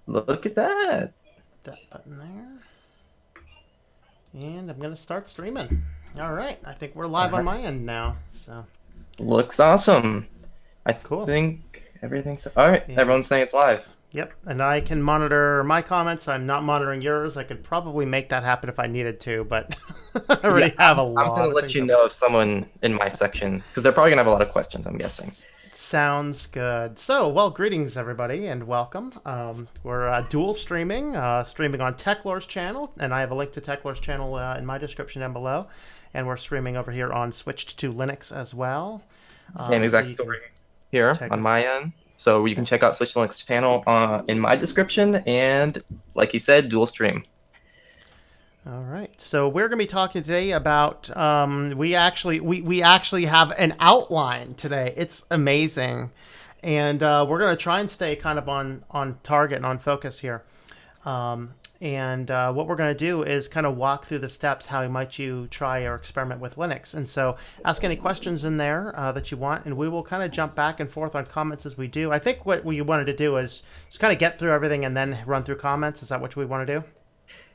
Look at that. That button there. And I'm going to start streaming. All right. I think we're All live on right. my end now. So, Looks awesome. I cool. think everything's all right. And, Everyone's saying it's live. yep. And I can monitor my comments. I'm not monitoring yours. I could probably make that happen if I needed to, but I Yeah, already have a I'm lot gonna of let things you up. know if someone in my section, because they're probably gonna have a lot of questions, I'm guessing. Sounds good. So, well, greetings, everybody, and welcome. We're dual streaming, streaming on Techlore's channel, and I have a link to Techlore's channel in my description down below. And we're streaming over here on Switched to Linux as well. Same So exact you can story here check on us. my end. So you Yeah. can check out Switch Linux channel in my description, and like he said, dual stream. All right. So we're going to be talking today about we actually have an outline today. It's amazing, and we're going to try and stay kind of on target and on focus here. And what we're going to do is kind of walk through the steps how might you try or experiment with Linux. And so ask any questions in there that you want, and we will kind of jump back and forth on comments as we do. I think what we wanted to do is just kind of get through everything and then run through comments. Is that what we want to do?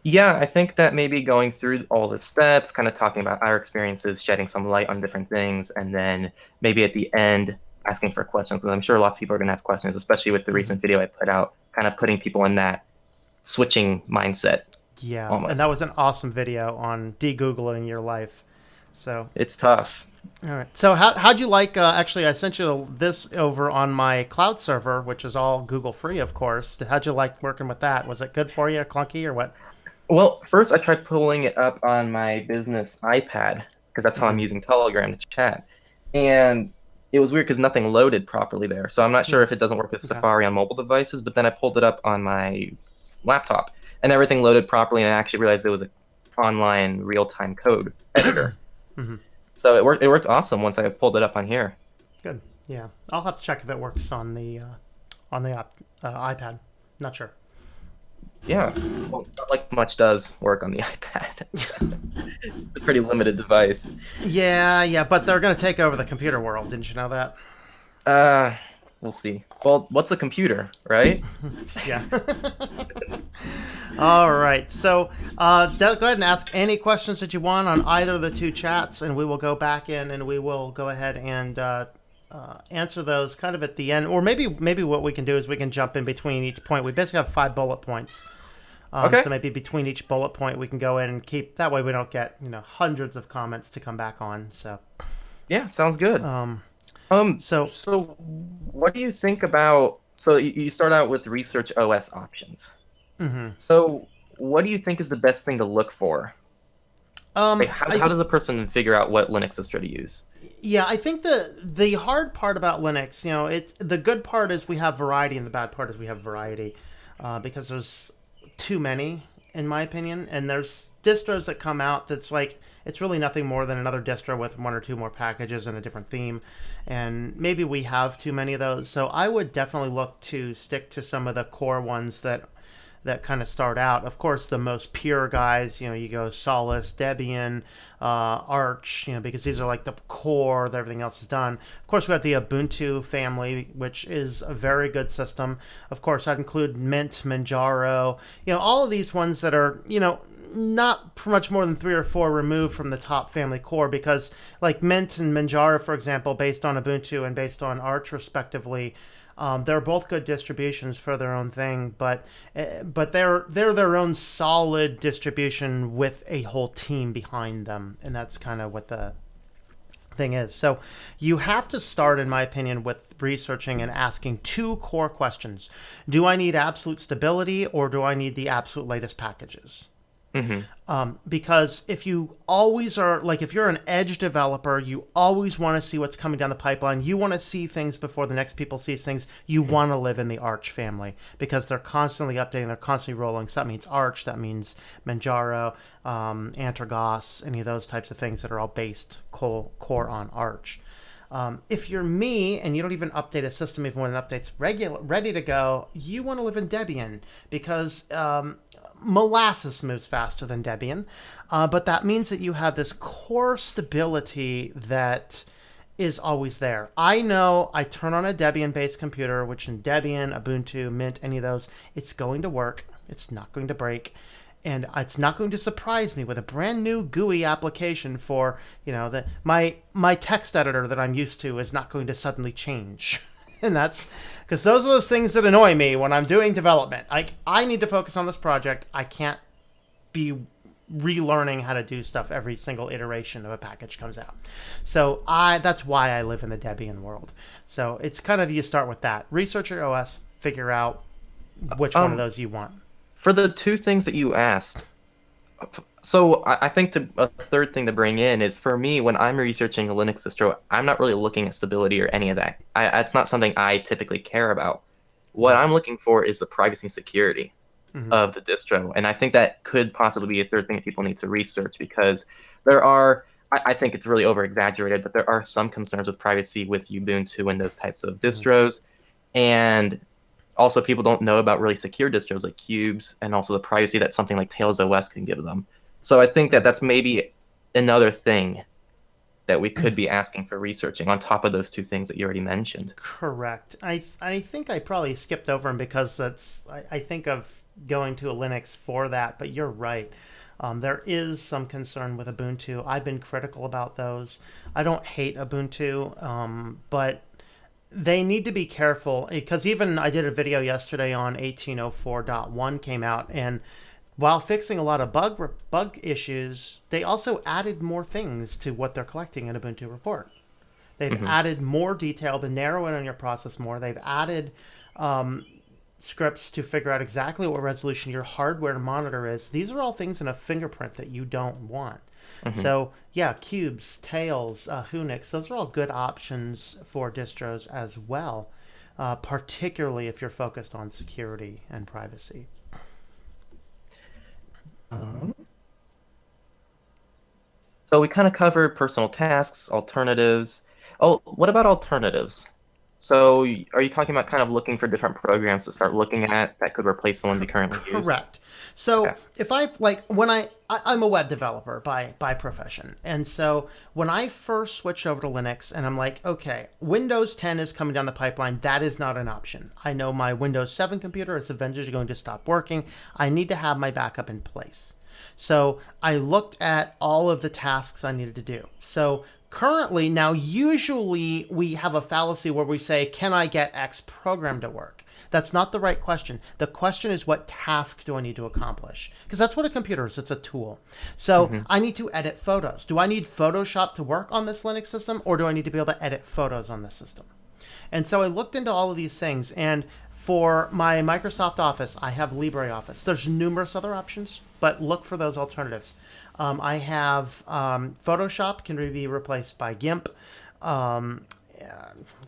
Yeah, I think that maybe going through all the steps, kind of talking about our experiences, shedding some light on different things, and then maybe at the end asking for questions, because I'm sure lots of people are going to have questions, especially with the Mm-hmm. recent video I put out, kind of putting people in that switching mindset Yeah, and that almost. was an awesome video on de-googling your life. So, It's tough. all right. So how'd you like? Actually, I sent you this over on my cloud server, which is all Google free, of course. How'd you like working with that? Was it good for you, clunky, or what? Well, first I tried pulling it up on my business iPad, because that's how I'm Mm-hmm. using Telegram to chat. And it was weird because nothing loaded properly there. So I'm not sure Hmm. if it doesn't work with Okay. Safari on mobile devices, but then I pulled it up on my laptop and everything loaded properly, and I actually realized it was an online real-time code editor. Mm-hmm. So it worked awesome once I pulled it up on here. Good. Yeah, I'll have to check if it works on the iPad. Not sure. Yeah. Well, not like much does work on the iPad. It's a pretty limited device. Yeah, yeah, but they're gonna take over the computer world. Didn't you know that? Uh, we'll see. Well, what's a computer, right? Yeah. All right. So go ahead and ask any questions that you want on either of the two chats, and we will go back in and we will go ahead and answer those kind of at the end. Or maybe what we can do is we can jump in between each point. We basically have 5 bullet points. Okay. So maybe between each bullet point, we can go in and keep. That way, we don't get hundreds of comments to come back on. So, Yeah, sounds good. um, Um, so so what do you think about, so you start out with research OS options. mhm. So what do you think is the best thing to look for? Like how I does a person figure out what Linux distro to use? Yeah, I think the hard part about Linux, it's the good part is we have variety, and the bad part is we have variety, because there's too many, in my opinion, and there's distros that come out that's like it's really nothing more than another distro with one or two more packages and a different theme, and maybe we have too many of those. So I would definitely look to stick to some of the core ones that kind of start out. Of course, the most pure guys, you go Solus, Debian, Arch, because these are like the core that everything else is done. Of course, we have the Ubuntu family, which is a very good system. Of course, I'd include Mint, Manjaro, all of these ones that are, not much more than 3 or 4 removed from the top family core, because like Mint and Manjaro, for example, based on Ubuntu and based on Arch respectively, they're both good distributions for their own thing, but they're their own solid distribution with a whole team behind them, and that's kind of what the thing is. So you have to start, in my opinion, with researching and asking 2 core questions: Do I need absolute stability, or do I need the absolute latest packages? Hmm. Because if you always are like, if you're an edge developer, you always want to see what's coming down the pipeline. You want to see things before the next people see things. You want to live in the Arch family because they're constantly updating, they're constantly rolling. So that means Arch, that means Manjaro, Antergos, any of those types of things that are all based core on Arch. If you're me and you don't even update a system even when an update's ready to go, you want to live in Debian because molasses moves faster than Debian. But that means that you have this core stability that is always there. I know I turn on a Debian based computer, which in Debian, Ubuntu, Mint, any of those, it's going to work. It's not going to break. And it's not going to surprise me with a brand new GUI application for, my text editor that I'm used to is not going to suddenly change. And that's because those are those things that annoy me when I'm doing development. Like, I need to focus on this project. I can't be relearning how to do stuff every single iteration of a package comes out. So that's why I live in the Debian world. So it's kind of, you start with that. Research your OS, figure out which one of Um, those you want. for the two things that you asked, so I think a third thing to bring in is for me when I'm researching a Linux distro, I'm not really looking at stability or any of that. It's not something I typically care about. What I'm looking for is the privacy and security Mm-hmm. of the distro, and I think that could possibly be a third thing that people need to research because there are. I think it's really over exaggerated, but there are some concerns with privacy with Ubuntu and those types of Mm-hmm. distros, and also people don't know about really secure distros like Cubes and also the privacy that something like Tails OS can give them. So I think that that's maybe another thing that we could be asking for researching on top of those two things that you already mentioned. Correct. I think I probably skipped over them because I think of going to a Linux for that, but you're right. There is some concern with Ubuntu. I've been critical about those. I don't hate Ubuntu, but they need to be careful because even I did a video yesterday on 1804.1 came out, and while fixing a lot of bug issues, they also added more things to what they're collecting in Ubuntu report. They've Hmm. added more detail to narrow in on your process more. They've added scripts to figure out exactly what resolution your hardware monitor is. These are all things in a fingerprint that you don't want. Hmm. So yeah, Cubes, Tails, Unix, those are all good options for distros as well, particularly if you're focused on security and privacy. Um, so we kind of covered personal tasks, alternatives. Oh, what about alternatives? So are you talking about kind of looking for different programs to start looking at that could replace the ones you currently use? Correct. So Okay. if I like when I'm a web developer by profession, and so when I first switched over to Linux, and I'm like, okay, Windows 10 is coming down the pipeline. That is not an option. I know my Windows 7 computer is eventually going to stop working. I need to have my backup in place. So I looked at all of the tasks I needed to do. So currently, now usually we have a fallacy where we say, can I get X program to work? That's not the right question. The question is, what task do I need to accomplish? Because that's what a computer is. It's a tool. So Hmm. I need to edit photos. Do I need Photoshop to work on this Linux system, or do I need to be able to edit photos on this system? And so I looked into all of these things. And for my Microsoft Office, I have LibreOffice. There's numerous other options, but look for those alternatives. I have Photoshop can be replaced by GIMP. Um,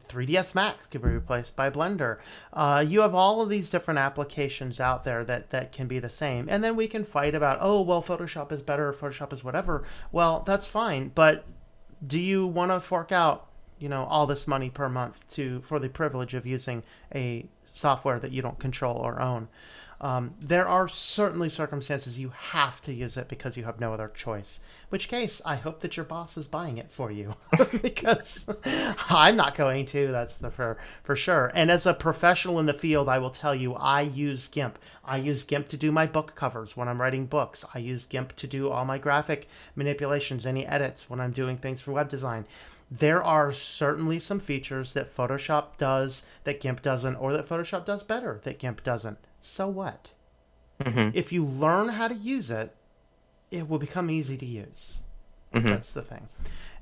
3ds Max can be replaced by Blender. You have all of these different applications out there that can be the same. And then we can fight about, oh, well, Photoshop is better, Photoshop is whatever. Well, that's fine. But do you want to fork out, all this money per month for the privilege of using a software that you don't control or own? There are certainly circumstances you have to use it because you have no other choice. In which case, I hope that your boss is buying it for you because I'm not going to. That's for sure. And as a professional in the field, I will tell you, I use GIMP. I use GIMP to do my book covers when I'm writing books. I use GIMP to do all my graphic manipulations, any edits when I'm doing things for web design. There are certainly some features that Photoshop does that GIMP doesn't, or that Photoshop does better that GIMP doesn't. So what? Hmm. If you learn how to use it, it will become easy to use. Hmm. That's the thing.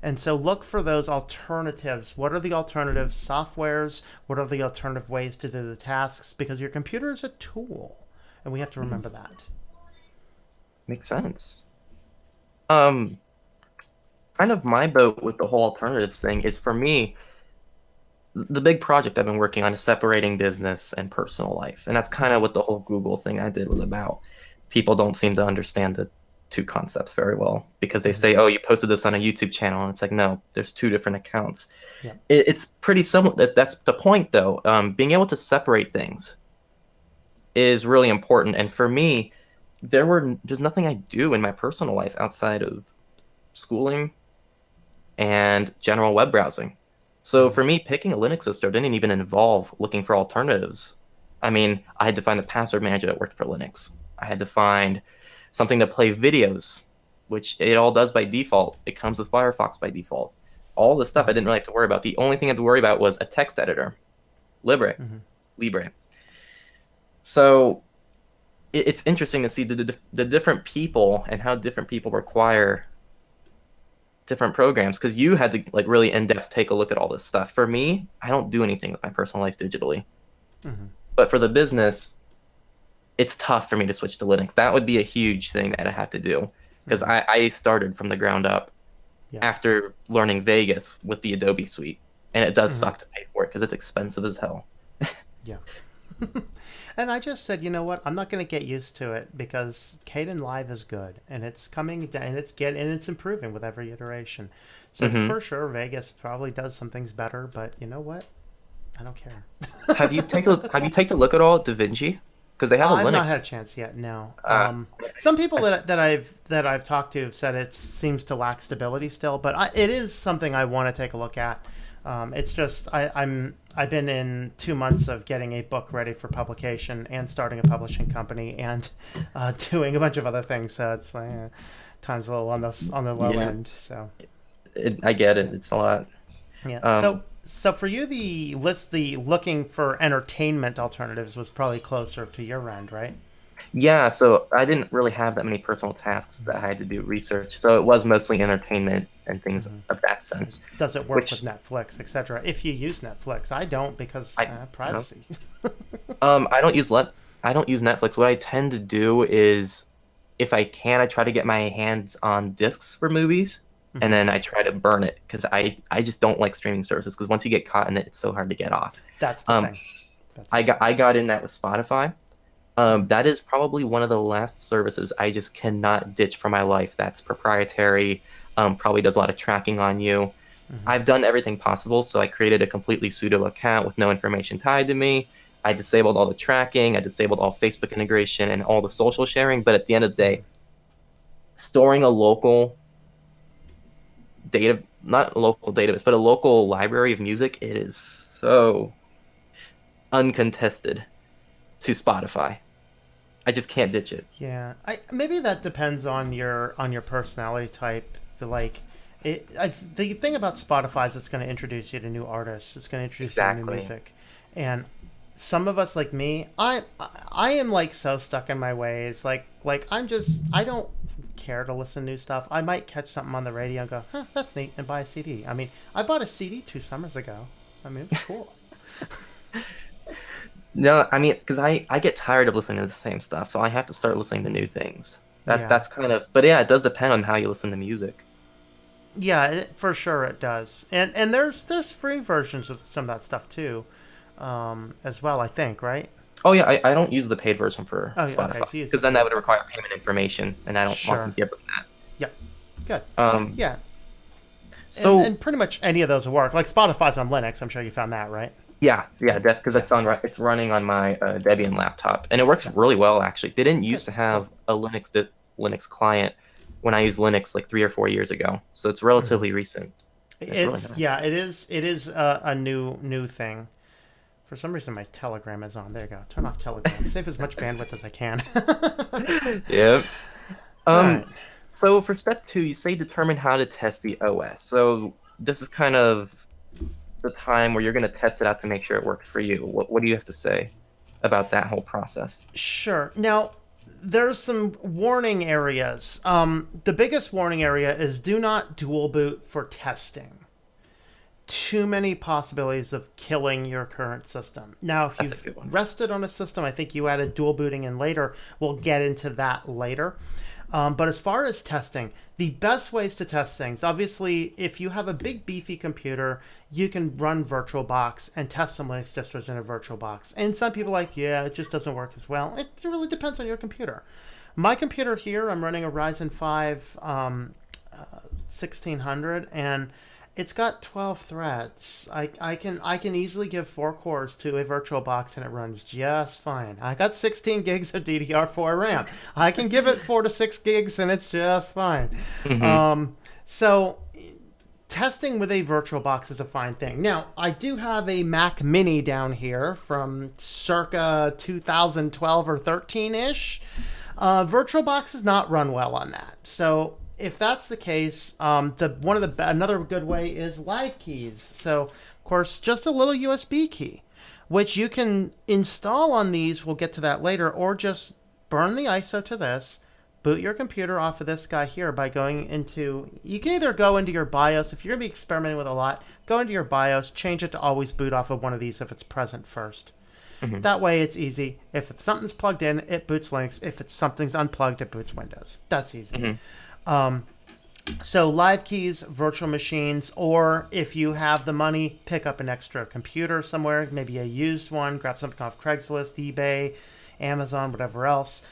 And so look for those alternatives. What are the alternative softwares? What are the alternative ways to do the tasks? Because your computer is a tool, and we have to remember that. Makes sense. Um, Kind of my boat with the whole alternatives thing is for me, the big project I've been working on is separating business and personal life. And that's kind of what the whole Google thing I did was about. People don't seem to understand the two concepts very well because they Mm-hmm. say, oh, you posted this on a YouTube channel. And it's like, no, there's two different accounts. Yeah. It's pretty similar. That's the point, though. Being able to separate things is really important. And for me, there's nothing I do in my personal life outside of schooling and general web browsing. So for me, picking a Linux distro didn't even involve looking for alternatives. I mean, I had to find a password manager that worked for Linux. I had to find something to play videos, which it all does by default. It comes with Firefox by default. All the stuff I Right. didn't really have to worry about. The only thing I had to worry about was a text editor, Libre, Mm-hmm. Libre. So it's interesting to see the different people and how different people require different programs because you had to like really in depth take a look at all this stuff. For me, I don't do anything with my personal life digitally, Mm-hmm. but for the business, it's tough for me to switch to Linux. That would be a huge thing that I have to do because Mm-hmm. I started from the ground up Yeah. after learning Vegas with the Adobe suite, and it does Mm-hmm. suck to pay for it because it's expensive as hell. Yeah. And I just said, you know what? I'm not going to get used to it because Kden Live is good and it's coming down and it's improving with every iteration. So Hmm. for sure, Vegas probably does some things better, but you know what? I don't care. Have you taken a look at all at DaVinci? Because they have a I've not had a Linux. chance yet. No. Uh, Some people that I've talked to have said it seems to lack stability still, but it is something I want to take a look at. It's just I've been in 2 months of getting a book ready for publication and starting a publishing company and doing a bunch of other things. So it's like time's a little on the low yeah, end. So I get it. It's a lot. yeah. So Um, so for you, the looking for entertainment alternatives was probably closer to your end, right? Yeah, so I didn't really have that many personal tasks that I had to do research. So it was mostly entertainment and things Mm-hmm. of that sense, Does it work with which Netflix, etc.? If you use Netflix, I don't because I no. privacy. I don't use I don't use Netflix. What I tend to do is if I can, I try to get my hands on discs for movies and Hmm. then I try to burn it because I just don't like streaming services because once you get caught in it, it's so hard to get off. That's the Um, thing. That's the thing. I got in that with Spotify. Hmm. That is probably one of the last services I just cannot ditch for my life. That's proprietary, probably does a lot of tracking on you. Hmm. I've done everything possible, so I created a completely pseudo account with no information tied to me. I disabled all the tracking, I disabled all Facebook integration and all the social sharing. But at the end of the Hmm. day, storing a local data, not a local database, but a local library of music, it is so uncontested to Spotify. I just can't ditch it. Yeah, I maybe that depends on your personality type. Like, the thing about Spotify is it's going to introduce you to new artists. It's going to introduce you to new Exactly. music, and some of us like me, I am like so stuck in my ways. Like I don't care to listen to new stuff. I might catch something on the radio and go, huh, that's neat, and buy a CD. I mean, I bought a CD 2 summers ago. I mean, it was cool. No, I mean, because I get tired of listening to the same stuff, so I have to start listening to new things. Yeah. That's kind of, but yeah, it does depend on how you listen to music. Yeah, for sure it does, and there's free versions of some of that stuff too, as well. I think, right? Oh yeah, I don't use the paid version for Oh, yeah, okay. Spotify So you use the because then that free. would Okay, require payment information, and I don't want to sure. give them that. Yep. Good. Um, Yeah, so and pretty much any of those will work. Like Spotify's on Linux. I'm sure you found that, right? yeah, def because Yeah. it's running on my Debian laptop, and it works Yeah. really well actually. They didn't Good. used to Good. have a Linux client when I used Linux like 3 or 4 years ago, so it's Hmm. relatively recent. It's really It's nice. yeah. It is a new thing. For some reason, my Telegram is on. There you go. Turn off Telegram. Save as much bandwidth as I can. Yeah. All right. Um, so for step two, you say determine how to test the OS. So this is kind of the time where you're going to test it out to make sure it works for you. What do you have to say about that whole process? Sure. Now, there's some warning areas. The biggest warning area is do not dual boot for testing. Too many possibilities of killing your current system. Now, if That's a you've good one. rested on a system, I think you added dual booting in later. We'll get into that later. But as far as testing, the best ways to test things, obviously, if you have a big beefy computer, you can run VirtualBox and test some Linux distros in a VirtualBox. And some people are like, yeah, it just doesn't work as well. It really depends on your computer. My computer here, I'm running a Ryzen 5 1600, and it's got 12 threads. I can easily give 4 cores to a virtual box and it runs just fine. I got 16 gigs of DDR4 RAM. I can give it 4 to 6 gigs and it's just fine. Hmm. Um, so testing with a VirtualBox is a fine thing. Now, I do have a Mac Mini down here from circa 2012 or 13 ish. VirtualBox does not run well on that. So if that's the case, another good way is live keys. So of course, just a little USB key, which you can install on these. We'll get to that later, or just burn the ISO to this. Boot your computer off of this guy here by going into. You can either go into your BIOS if you're gonna be experimenting with a lot. Go into your BIOS, change it to always boot off of one of these if it's present first. Mm-hmm. That way it's easy. If something's plugged in, it boots Linux. If something's unplugged, it boots Windows. That's easy. Mm-hmm. So live keys, virtual machines, or if you have the money, pick up an extra computer somewhere, maybe a used one, grab something off Craigslist, eBay, Amazon, whatever else.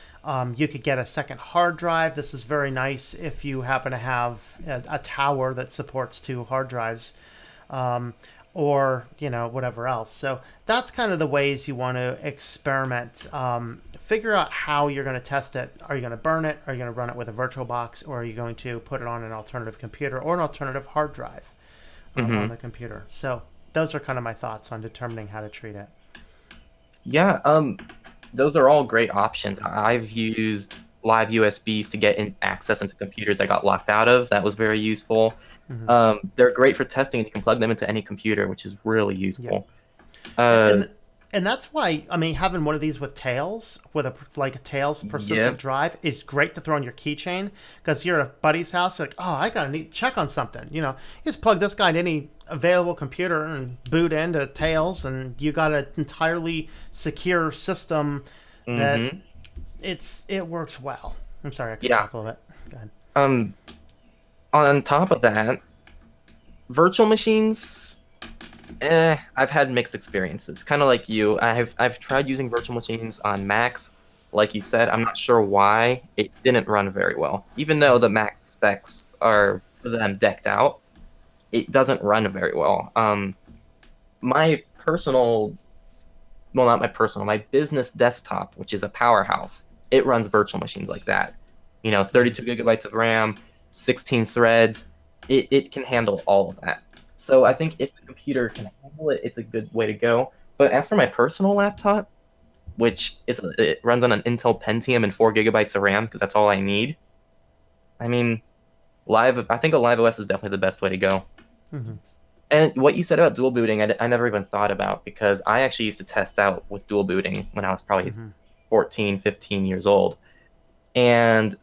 You could get a second hard drive. This is very nice if you happen to have a tower that supports 2 hard drives. Or whatever else. So that's kind of the ways you want to experiment. Figure out how you're going to test it. Are you going to burn it? Are you going to run it with a VirtualBox? Or are you going to put it on an alternative computer or an alternative hard drive on the computer? So those are kind of my thoughts on determining how to treat it. Yeah, those are all great options. I've used live USBs to get access into computers I got locked out of. That was very useful. They're great for testing, and you can plug them into any computer, which is really useful. Yeah. And that's why, I mean, having one of these with Tails, with a Tails persistent drive, is great to throw on your keychain, because you're at a buddy's house, you're like, oh, I gotta need to check on something. You just plug this guy into any available computer and boot into Tails, and you got an entirely secure system that it works well. I'm sorry, I cut you off a little bit. Go ahead. On top of that, virtual machines, I've had mixed experiences. Kind of like you, I've tried using virtual machines on Macs. Like you said, I'm not sure why it didn't run very well. Even though the Mac specs are for them decked out, it doesn't run very well. My personal, well, not my personal, my business desktop, which is a powerhouse, it runs virtual machines like that. 32 gigabytes of RAM, 16 threads. It can handle all of that. So I think if the computer can handle it, it's a good way to go. But as for my personal laptop, it runs on an Intel Pentium and 4 gigabytes of RAM, because that's all I need. I mean, I think a live OS is definitely the best way to go. And what you said about dual booting, I never even thought about, because I actually used to test out with dual booting when I was probably 14, 15 years old. And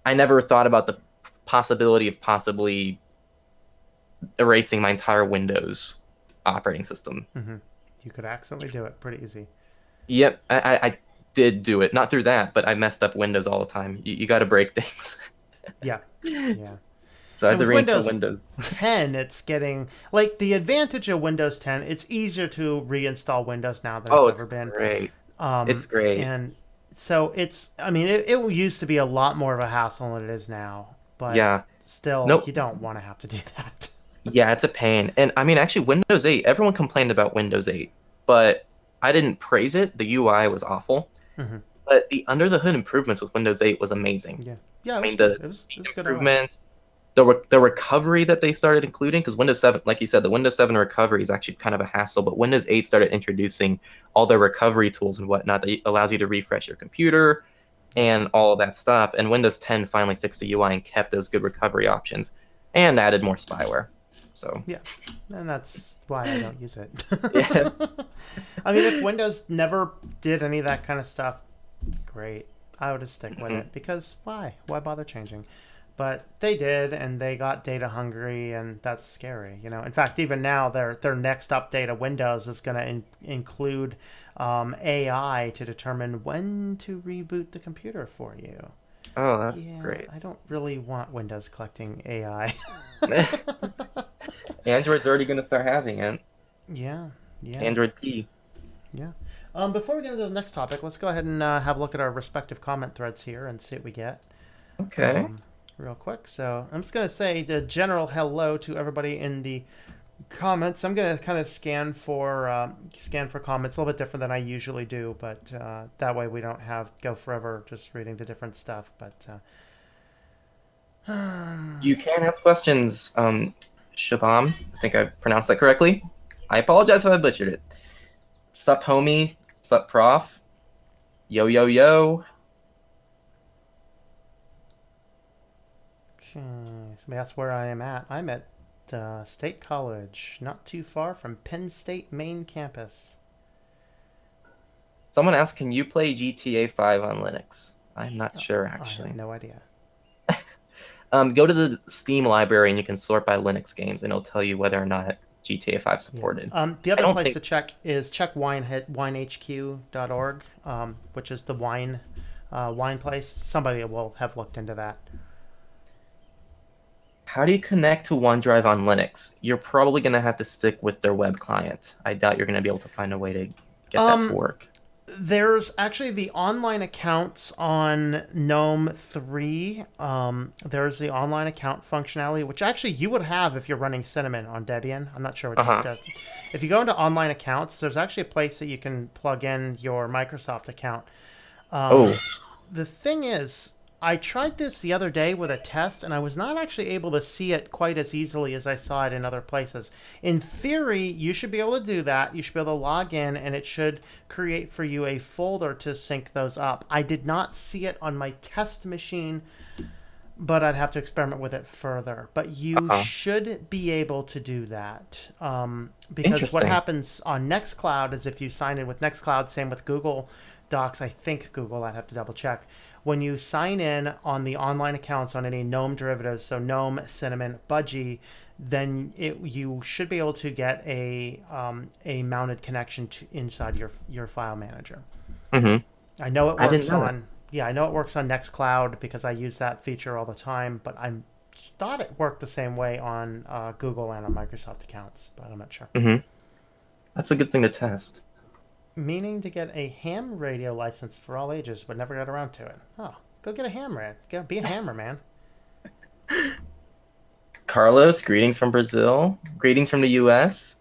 I never thought about the possibility of possibly erasing my entire Windows operating system. You could accidentally do it pretty easy. Yep, I did do it. Not through that, but I messed up Windows all the time. You got to break things. Yeah. So I had to reinstall Windows 10, it's getting, like, the advantage of Windows 10, it's easier to reinstall Windows now than it's ever been. Great. It's great. And so it used to be a lot more of a hassle than it is now. But still, you don't want to have to do that. Yeah, it's a pain. And I mean, actually, Windows 8, everyone complained about Windows 8, but I didn't praise it. The UI was awful. But the under the hood improvements with Windows 8 was amazing. Yeah, I mean, the improvement, the recovery that they started including, because Windows 7, like you said, the Windows 7 recovery is actually kind of a hassle, but Windows 8 started introducing all their recovery tools and whatnot that allows you to refresh your computer and all of that stuff. And Windows 10 finally fixed the UI and kept those good recovery options and added more spyware. So yeah, and that's why I don't use it. Yeah. I mean, if Windows never did any of that kind of stuff, great. I would just stick with it, because why? Why bother changing? But they did, and they got data hungry, and that's scary. In fact, even now, their next update of Windows is going to include AI to determine when to reboot the computer for you. Oh, that's great. I don't really want Windows collecting AI. Android's already going to start having it. Yeah. Android P. Yeah. Before we get into the next topic, let's go ahead and have a look at our respective comment threads here and see what we get. Okay. Real quick. So I'm just going to say the general hello to everybody in the comments. I'm going to kind of scan for comments a little bit different than I usually do, but that way we don't go forever just reading the different stuff. But You can ask questions. Shabam, I think I pronounced that correctly. I apologize if I butchered it. Sup, homie? Sup, prof? Yo, yo, yo. Okay, so that's where I am at. I'm at State College, not too far from Penn State main campus. Someone asked, can you play GTA 5 on Linux? I'm not Oh, sure, I have actually. no idea. Go to the Steam library and you can sort by Linux games, and it'll tell you whether or not GTA 5 Yeah. supported. The I other don't place think. to check is check winehq.org, which is the wine place. Somebody will have looked into that. How do you connect to OneDrive on Linux? You're probably going to have to stick with their web client. I doubt you're going to be able to find a way to get that to Um, work. there's actually the online accounts on GNOME 3. There's the online account functionality, which actually you would have if you're running Cinnamon on Debian. I'm not sure what it Uh-huh. does. If you go into online accounts, there's actually a place that you can plug in your Microsoft account. Um, Oh, the thing is, I tried this the other day with a test, and I was not actually able to see it quite as easily as I saw it in other places. In theory, you should be able to do that. You should be able to log in, and it should create for you a folder to sync those up. I did not see it on my test machine, but I'd have to experiment with it further. But you uh-huh. should be able to do that. Because what Interesting. happens on Nextcloud is if you sign in with Nextcloud, same with Google Docs, I think Google, I'd have to double check. When you sign in on the online accounts on any GNOME derivatives, so GNOME, Cinnamon, Budgie, then you should be able to get a mounted connection to inside your file manager. Hmm. I know it I didn't works know that. on yeah, I know it works on Nextcloud because I use that feature all the time, but I thought it worked the same way on Google and on Microsoft accounts, but I'm not sure. Hmm. That's a good thing to test. Meaning to get a ham radio license for all ages, but never got around to it. Oh, go get a ham radio. Go be a hammer, man. Carlos, greetings from Brazil. Greetings from the US.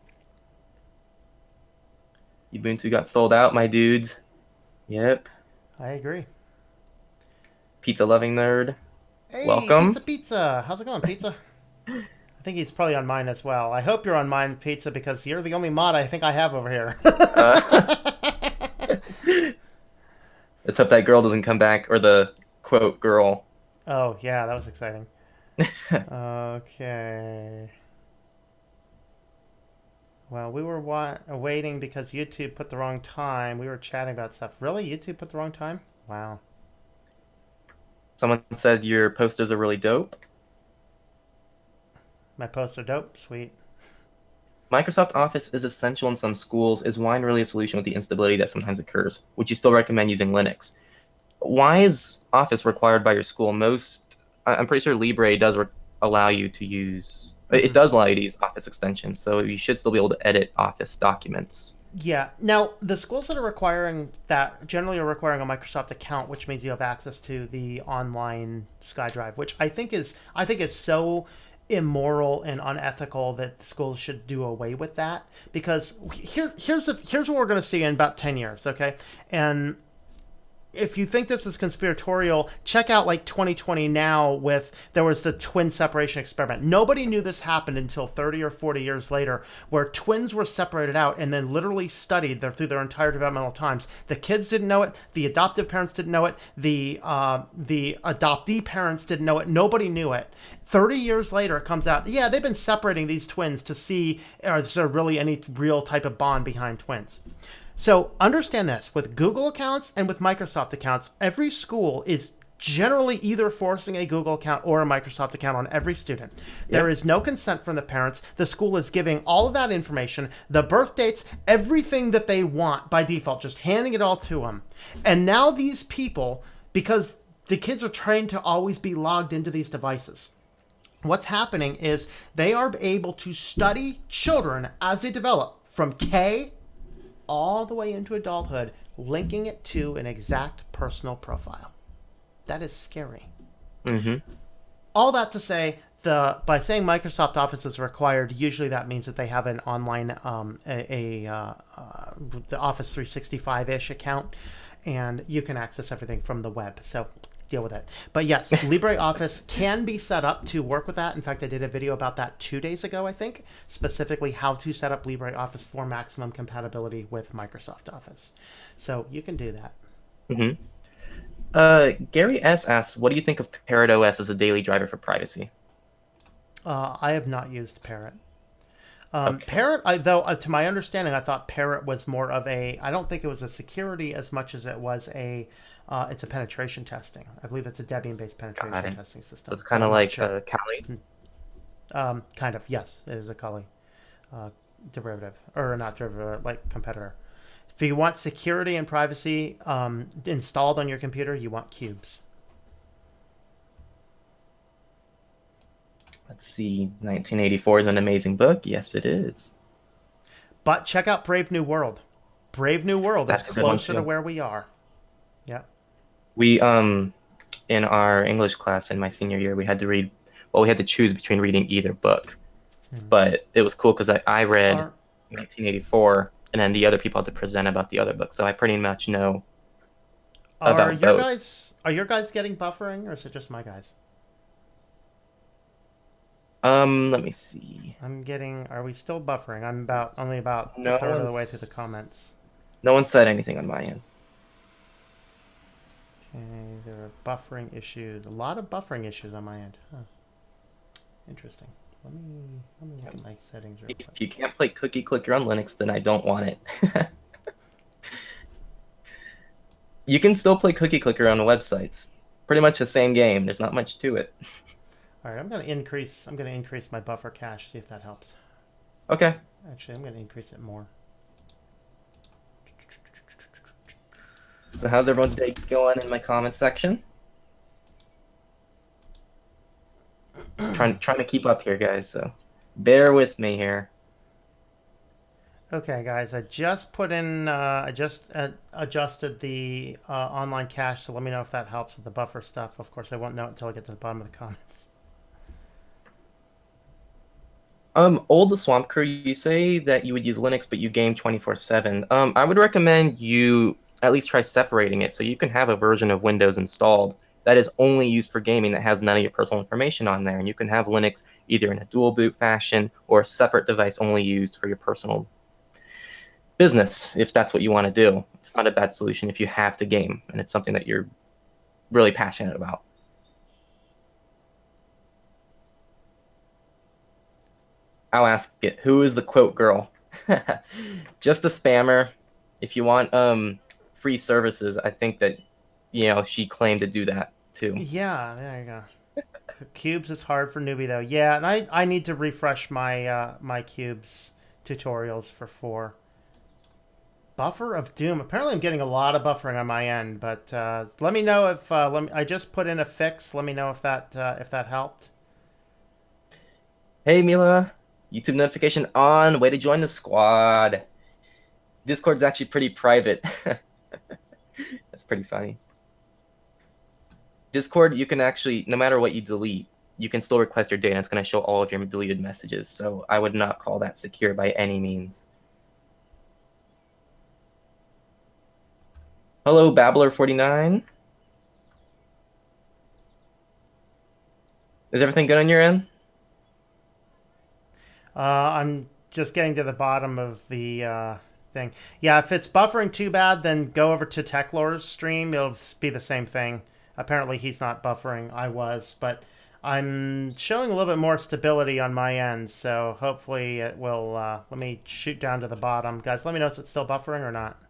Ubuntu got sold out, my dudes. Yep. I agree. Pizza loving nerd. Hey, Welcome. Pizza Pizza. How's it going, Pizza? I think he's probably on mine as well. I hope you're on mine, Pizza, because you're the only mod I think I have over here. Uh, let's hope that girl doesn't come back, or the quote girl. Oh, yeah, that was exciting. Okay. Well, we were waiting because YouTube put the wrong time. We were chatting about stuff. Really? YouTube put the wrong time? Wow. Someone said your posters are really dope. My posts are dope. Sweet. Microsoft Office is essential in some schools. Is Wine really a solution with the instability that sometimes occurs? Would you still recommend using Linux? Why is Office required by your school? I'm pretty sure Libre does allow you to use, it Hmm. does allow you to use Office extensions, so you should still be able to edit Office documents. Yeah. Now, the schools that are requiring that generally are requiring a Microsoft account, which means you have access to the online SkyDrive, which I think is so immoral and unethical that schools should do away with that because here's what we're going to see in about 10 years, okay? And if you think this is conspiratorial, check out like 2020 now with there was the twin separation experiment. Nobody knew this happened until 30 or 40 years later, where twins were separated out and then literally studied through their entire developmental times. The kids didn't know it. The adoptive parents didn't know it. The adoptee parents didn't know it. Nobody knew it. 30 years later, it comes out, yeah, they've been separating these twins to see is there really any real type of bond behind twins. So understand this with Google accounts and with Microsoft accounts, every school is generally either forcing a Google account or a Microsoft account on every student. There Yep. is no consent from the parents. The school is giving all of that information, the birth dates, everything that they want by default, just handing it all to them. And now these people, because the kids are trained to always be logged into these devices, what's happening is they are able to study children as they develop from K all the way into adulthood, linking it to an exact personal profile. That is scary. Hmm. All that to say, by saying Microsoft Office is required, usually that means that they have an online the Office 365 ish account, and you can access everything from the web. So deal with it. But yes, LibreOffice can be set up to work with that. In fact, I did a video about that 2 days ago, I think, specifically how to set up LibreOffice for maximum compatibility with Microsoft Office. So you can do that. Hmm. Gary S asks, what do you think of Parrot OS as a daily driver for privacy? I have not used Parrot. Okay, Parrot, to my understanding, I thought Parrot was more of a. I don't think it was a security as much as it was a. It's a penetration testing. I believe it's a Debian-based got penetration it. testing So system, it's but kind of I'm not like sure. Kali. Kind of, yes, it is a Kali uh, derivative, or not derivative, like competitor. If you want security and privacy installed on your computer, you want cubes. Let's see, 1984 is an amazing book. Yes, it is. But check out Brave New World. Brave New World is That's a good one closer to too. where we are. Yeah. We in our English class in my senior year, we had to read. Well, we had to choose between reading either book, Hmm. but it was cool because I read Are 1984, and then the other people had to present about the other book. So I pretty much know are about your both. guys are your guys getting buffering, or is it just my guys? Let me see. I'm getting. Are we still buffering? I'm about only about a No third of the way through the one's comments. no one said anything on my end. Okay, there are buffering issues. A lot of buffering issues on my end. Huh. Interesting. Let me look at my settings real If quick. you can't play Cookie Clicker on Linux, then I don't want it. You can still play Cookie Clicker on the websites. Pretty much the same game. There's not much to it. All right, I'm gonna increase. I'm gonna increase my buffer cache. See if that helps. Okay. Actually, I'm gonna increase it more. So how's everyone's day going in my comment section? Trying to keep up here, guys. So bear with me here. Okay, guys, I just put in. I just adjusted the online cache. So let me know if that helps with the buffer stuff. Of course, I won't know it until I get to the bottom of the comments. Old the Swamp Crew, you say that you would use Linux, but you game 24/7. I would recommend you at least try separating it so you can have a version of Windows installed that is only used for gaming that has none of your personal information on there. And you can have Linux either in a dual boot fashion or a separate device only used for your personal business if that's what you want to do. It's not a bad solution if you have to game and it's something that you're really passionate about. I'll ask it, who is the quote girl? Just a spammer. If you want free services, I think that she claimed to do that too. Yeah, there you go. Cubes is hard for newbie though. Yeah, and I need to refresh my my cubes tutorials for 4. Buffer of Doom. Apparently, I'm getting a lot of buffering on my end, but let me know if I just put in a fix. Let me know if that helped. Hey Mila, YouTube notification on. Way to join the squad. Discord's actually pretty private. That's pretty funny. Discord, you can actually, no matter what you delete, you can still request your data. It's going to show all of your deleted messages. So I would not call that secure by any means. Hello, Babbler49. Is everything good on your end? I'm just getting to the bottom of the thing. Yeah, if it's buffering too bad, then go over to Techlore's stream. It'll be the same thing. Apparently, he's not buffering. I was, but I'm showing a little bit more stability on my end. So hopefully it will. Let me shoot down to the bottom, guys. Let me know if it's still buffering or not.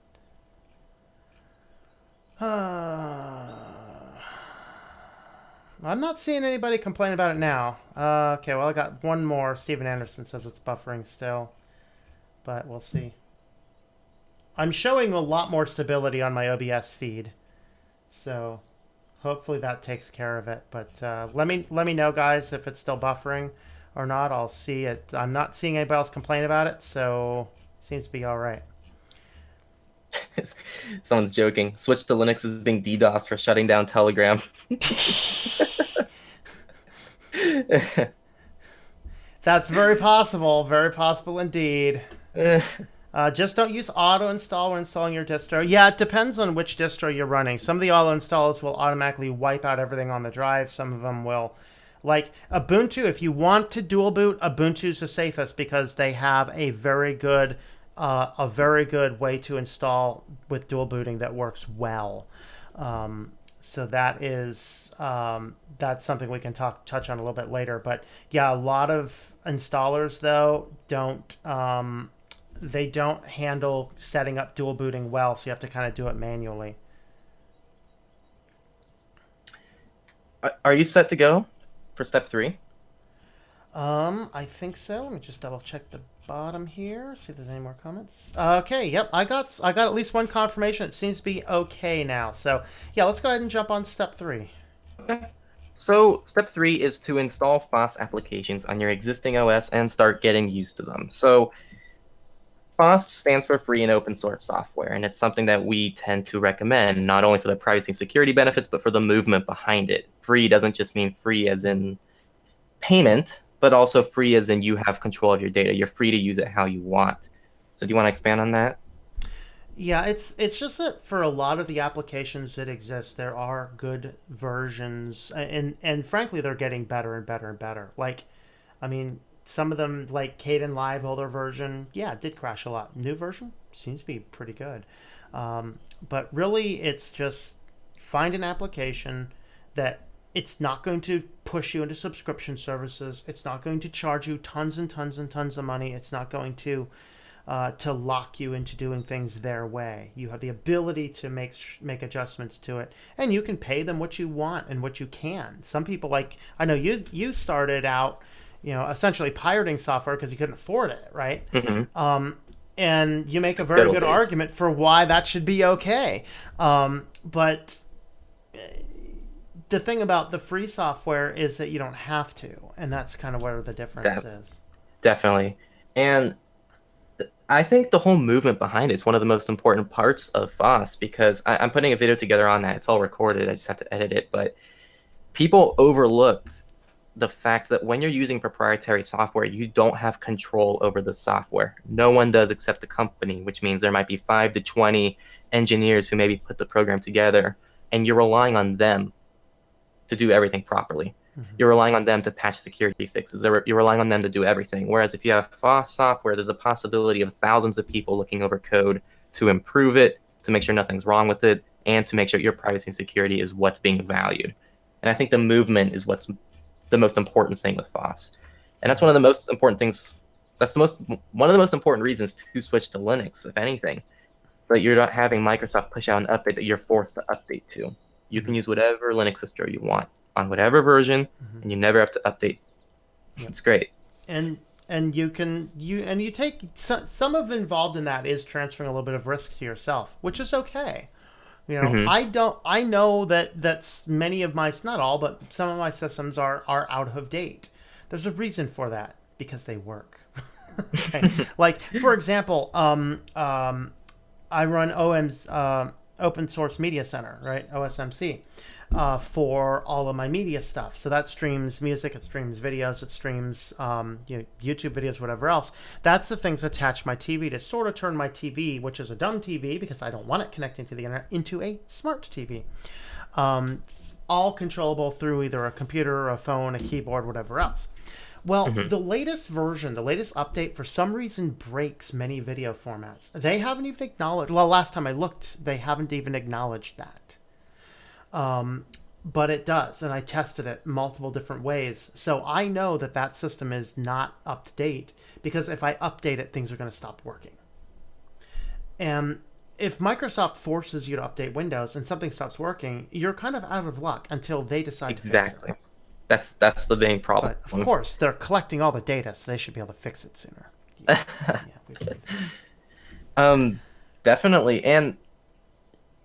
I'm not seeing anybody complain about it now. Okay, well, I got one more. Steven Anderson says it's buffering still, but we'll see. I'm showing a lot more stability on my OBS feed, so hopefully that takes care of it. But let me know, guys, if it's still buffering or not. I'll see it. I'm not seeing anybody else complain about it, so seems to be all right. Someone's joking. Switch to Linux is being DDoSed for shutting down Telegram. That's very possible. Very possible indeed. Just don't use auto install when installing your distro. Yeah, it depends on which distro you're running. Some of the auto installs will automatically wipe out everything on the drive. Some of them will. Like Ubuntu, if you want to dual boot, Ubuntu's the safest because they have a very good way to install with dual booting that works well. So that's something we can touch on a little bit later. But yeah, a lot of installers though don't they don't handle setting up dual booting well, so you have to kind of do it manually. Are you set to go for step 3? I think so. Let me just double check the bottom here, see if there's any more comments. Okay, yep, I got at least one confirmation. It seems to be okay now. So yeah, let's go ahead and jump on step 3. Okay. So step 3 is to install FOSS applications on your existing OS and start getting used to them. So FOSS stands for free and open source software, and it's something that we tend to recommend, not only for the privacy and security benefits, but for the movement behind it. Free doesn't just mean free as in payment, but also free as in you have control of your data. You're free to use it how you want. So do you want to expand on that? Yeah, it's just that for a lot of the applications that exist, there are good versions, and frankly, they're getting better and better and better. Like, I mean, some of them like Kden Live, older version, yeah, it did crash a lot. New version seems to be pretty good, but really, it's just find an application that it's not going to push you into subscription services. It's not going to charge you tons and tons and tons of money. It's not going to lock you into doing things their way. You have the ability to make adjustments to it, and you can pay them what you want and what you can. Some people, like I know you started out, essentially pirating software because you couldn't afford it, right? Mm-hmm. And you make a Good very old good days. argument for why that should be okay. But the thing about the free software is that you don't have to, and that's kind of where the difference That is. definitely. And I think the whole movement behind it is one of the most important parts of FOSS because I'm putting a video together on that. It's all recorded. I just have to edit it. But people overlook the fact that when you're using proprietary software, you don't have control over the software. No one does except the company, which means there might be 5 to 20 engineers who maybe put the program together, and you're relying on them to do everything properly. Mm-hmm. You're relying on them to patch security fixes. You're relying on them to do everything. Whereas if you have FOSS software, there's a possibility of thousands of people looking over code to improve it, to make sure nothing's wrong with it, and to make sure your privacy and security is what's being valued. And I think the movement is what's the most important thing with FOSS. And that's one of the most important things. That's one of the most important reasons to switch to Linux, if anything, so that you're not having Microsoft push out an update that you're forced to update to. You Mm-hmm. can use whatever Linux distro you want on whatever version, Mm-hmm. and you never have to update. Yep. It's great. And you take some of involved in that is transferring a little bit of risk to yourself, which is okay. Hmm. I know that's many of my, not all, but some of my systems are out of date. There's a reason for that because they work. Okay, like for example, I run OM's Open Source Media Center, right? OSMC. For all of my media stuff. So that streams music, it streams videos, it streams YouTube videos, whatever else. That's the things attach my TV to sort of turn my TV, which is a dumb TV because I don't want it connecting to the internet, into a smart TV. Um, all controllable through either a computer, a phone, a keyboard, whatever else. Well, Hmm. the latest version, the latest update, for some reason breaks many video formats. They haven't even acknowledged, well, last time I looked, they haven't even acknowledged that. But it does, and I tested it multiple different ways. So I know that that system is not up to date because if I update it, things are going to stop working. And if Microsoft forces you to update Windows and something stops working, you're kind of out of luck until they decide to fix it. Exactly. That's the main problem. But of course, they're collecting all the data, so they should be able to fix it sooner. Yeah, yeah, we believe that. um, Definitely. And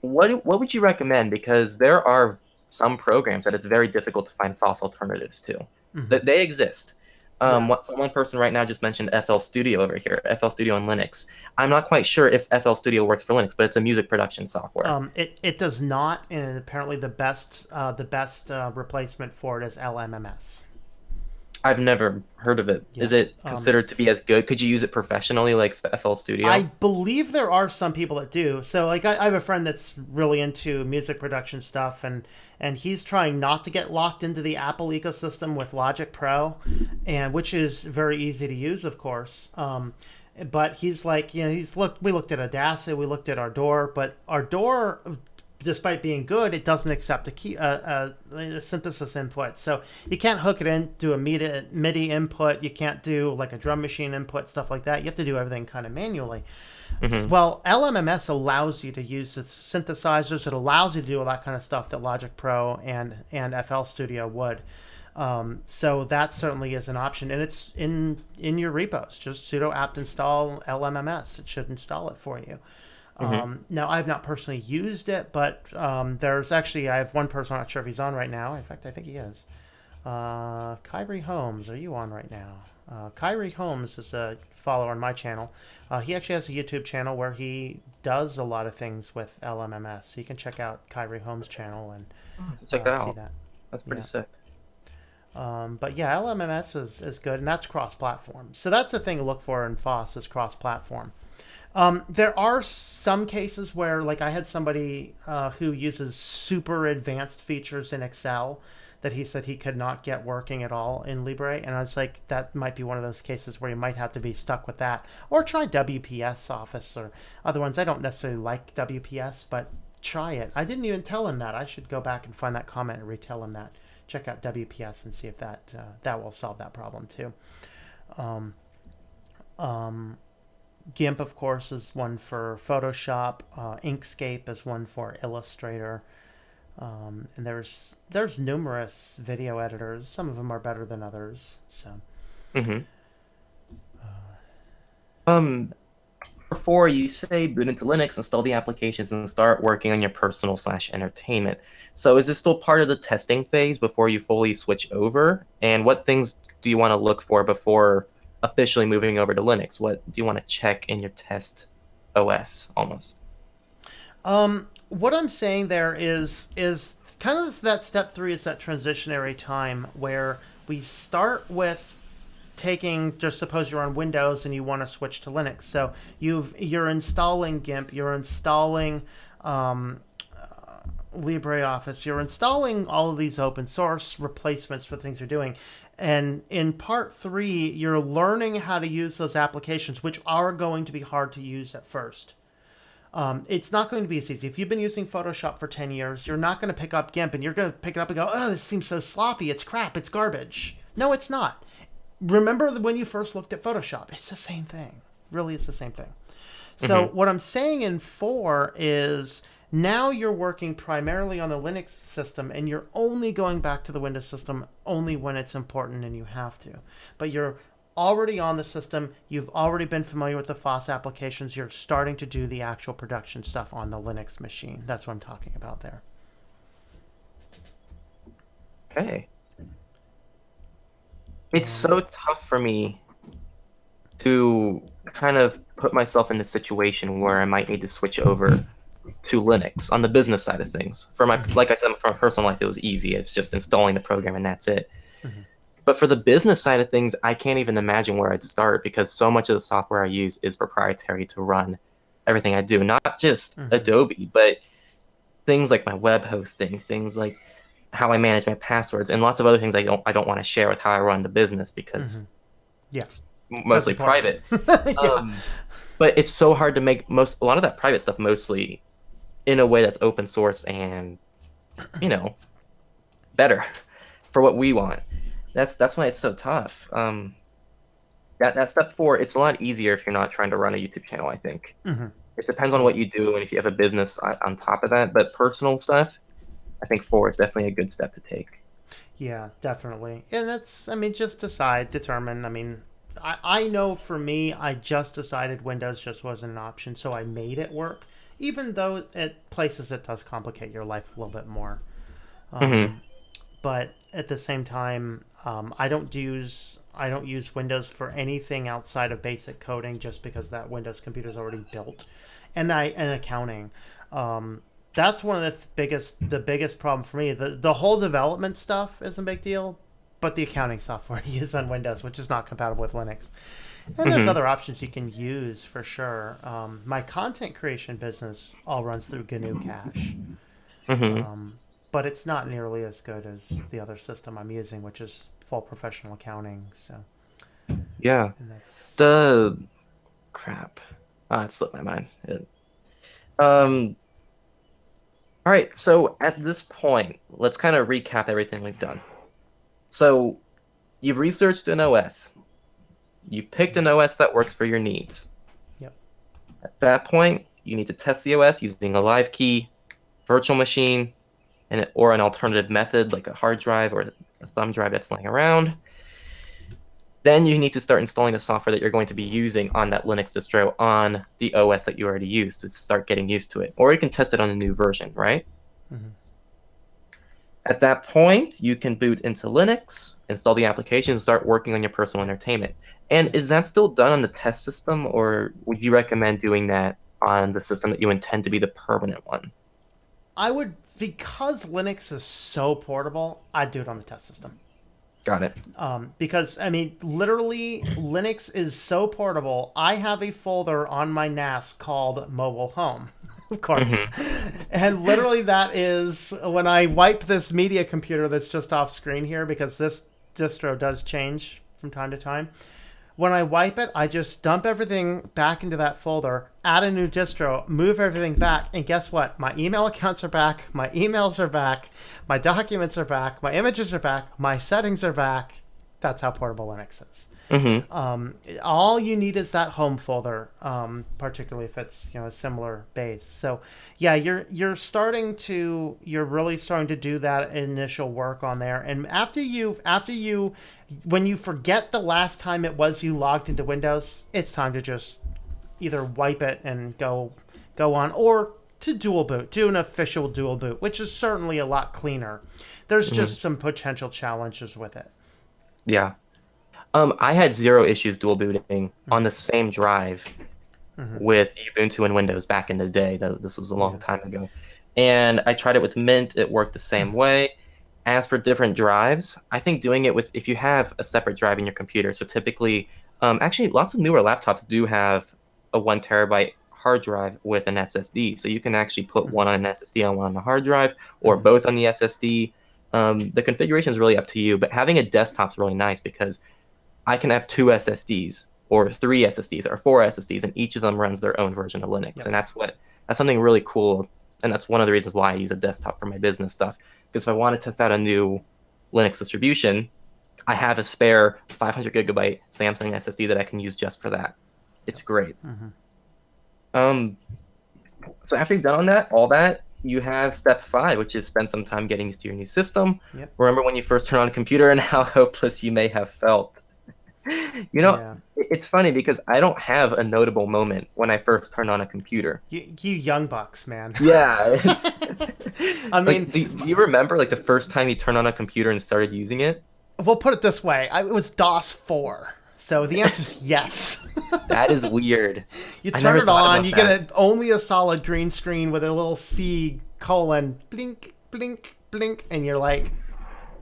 what would you recommend? Because there are some programs that it's very difficult to find false alternatives to. Mm-hmm. That they exist. Yeah. One person right now just mentioned FL Studio over here, FL Studio on Linux. I'm not quite sure if FL Studio works for Linux, but it's a music production software. It does not, and apparently the best replacement for it is LMMS. I've never heard of it. Yeah. Is it considered to be as good? Could you use it professionally, like FL I Studio? believe there are some people that do. So, like, I have a friend that's really into music production stuff, and he's trying not to get locked into the Apple ecosystem with Logic Pro, and which is very easy to use, of course. But he's like, we looked at Audacity, we looked at our door, but our door, despite being good, it doesn't accept a synthesis input. So you can't hook it into a MIDI input. You can't do like a drum machine input, stuff like that. You have to do everything kind of manually. Hmm. Well, LMMS allows you to use the synthesizers. It allows you to do all that kind of stuff that Logic Pro and FL Studio would. So that certainly is an option, and it's in your repos. Just sudo apt install LMMS. It should install it for you. Hmm. Now, I've not personally used it, but there's actually, I have one person, I'm not sure if he's on right now. In fact, I think he is. Kyrie Holmes, are you on right now? Kyrie Holmes is a follower on my channel. He actually has a YouTube channel where he does a lot of things with LMMS. So you can check out Kyrie Holmes' channel and Check that see out. that. That's pretty Yeah. sick. But yeah, LMMS is good, and that's cross-platform. So that's the thing to look for in FOSS is cross-platform. There are some cases where, like, I had somebody who uses super advanced features in Excel that he said he could not get working at all in Libre, and I was like, that might be one of those cases where you might have to be stuck with that, or try WPS Office or other ones. I don't necessarily like WPS, but try it. I didn't even tell him that. I should go back and find that comment and retell him that. Check out WPS and see if that will solve that problem too. Um, um, GIMP, of course, is one for Photoshop. Inkscape is one for Illustrator. And there's numerous video editors. Some of them are better than others. So, Hmm. Um, Before you say boot into Linux, install the applications, and start working on your personal slash entertainment. So is this still part of the testing phase before you fully switch over? And what things do you want to look for before officially moving over to Linux? What do you want to check in your test OS almost? what I'm saying there is kind of that step three is that transitionary time where we start with taking, just suppose you're on Windows and you want to switch to Linux. So you're installing GIMP, you're installing LibreOffice, you're installing all of these open source replacements for things you're doing. And in part three, you're learning how to use those applications, which are going to be hard to use at first. It's not going to be as easy. If you've been using Photoshop for 10 years, you're not going to pick up GIMP and you're going to pick it up and go, oh, this seems so sloppy. It's crap. It's garbage. No, it's not. Remember when you first looked at Photoshop? It's the same thing. Really, it's the same thing. So Hmm. what I'm saying in 4 is now you're working primarily on the Linux system and you're only going back to the Windows system only when it's important and you have to. But you're already on the system. You've already been familiar with the FOSS applications. You're starting to do the actual production stuff on the Linux machine. That's what I'm talking about there. Okay. It's Um, so tough for me to kind of put myself in a situation where I might need to switch over to Linux on the business side of things. For my, mhm, like I said, for my personal life, it was easy. It's just installing the program and that's it. mhm, But for the business side of things, I can't even imagine where I'd start because so much of the software I use is proprietary to run everything I do. Not just mhm, Adobe, but things like my web hosting, things like how I manage my passwords, and lots of other things I don't want to share with how I run the business mhm. because Yeah, it's that's mostly important. private. Yeah. Um, but it's so hard to make a lot of that private stuff mostly in a way that's open source and you know better for what we want. That's why it's so tough. That step four, it's a lot easier if you're not trying to run a YouTube channel. I think Mhm. it depends on what Yeah. you do and if you have a business on top of that. But personal stuff, I think four is definitely a good step to take. Yeah, definitely. And that's, I mean, just decide, determine. I mean, I know for me, I just decided Windows just wasn't an option, so I made it work, even though at places it does complicate your life a little bit more. Hmm. Um, but at the same time, I don't use Windows for anything outside of basic coding, just because that Windows computer is already built, and accounting. That's one of the biggest problem for me. The whole development stuff is a big deal, but the accounting software you use on Windows, which is not compatible with Linux. And there's Hmm. other options you can use for sure. My content creation business all runs through GNU Cache, Hmm. um, but it's not nearly as good as the other system I'm using, which is full professional accounting. So, Yeah. and that's The crap. Ah, it slipped my mind. yeah, Um, all right, so at this point, let's kind of recap everything we've done. So you've researched an OS. You've picked an OS that works for your needs. yep, At that point, you need to test the OS using a live key, virtual machine, or an alternative method like a hard drive or a thumb drive that's laying around. Then you need to start installing the software that you're going to be using on that Linux distro on the OS that you already used to start getting used to it. Or you can test it on a new version, right? hmm At that point, you can boot into Linux, install the application, and start working on your personal entertainment. And is that still done on the test system, or would you recommend doing that on the system that you intend to be the permanent one? I would, because Linux is so portable, I'd do it on the test system. Got it. Because I mean, literally, Linux is so portable. I have a folder on my NAS called Mobile Home, of course, Hmm. and literally that is when I wipe this media computer that's just off screen here because this distro does change from time to time. When I wipe it, I just dump everything back into that folder, add a new distro, move everything back, and guess what? My email accounts are back, my emails are back, my documents are back, my images are back, my settings are back. That's how portable Linux is. Hmm. All you need is that home folder, particularly if it's a similar base. So yeah, you're really starting to do that initial work on there, and after you when you forget the last time it was you logged into Windows, it's time to just either wipe it and go on, or to dual boot, do an official dual boot, which is certainly a lot cleaner. There's Hmm. just some potential challenges with it. Yeah. I had zero issues dual booting on the same drive Hmm. with Ubuntu and Windows back in the day. This was a long Yeah. time ago. And I tried it with Mint, it worked the same way. As for different drives, I think doing it with, if you have a separate drive in your computer, so typically, actually, lots of newer laptops do have a 1 terabyte hard drive with an SSD. So you can actually put Hmm. one on an SSD and one on the hard drive, or Hmm. both on the SSD. The configuration is really up to you, but having a desktop is really nice because I can have two SSDs or three SSDs or four SSDs, and each of them runs their own version of Linux. Yep. And that's something really cool. And that's one of the reasons why I use a desktop for my business stuff. Because if I want to test out a new Linux distribution, I have a spare 500 gigabyte Samsung SSD that I can use just for that. It's great. Hmm. Um, so after you've done on that, all that, you have step five, which is spend some time getting used to your new system. Yep. Remember when you first turned on a computer and how hopeless you may have felt. You know, Yeah. it's funny because I don't have a notable moment when I first turned on a computer. You young bucks, man. Yeah, it's I like, mean, do you remember like the first time you turned on a computer and started using it? we'll put it this way: it was DOS 4, so the answer is yes. That is weird. You I turn never it thought on, about you get that. only a solid green screen with a little C colon blink blink blink, and you're like,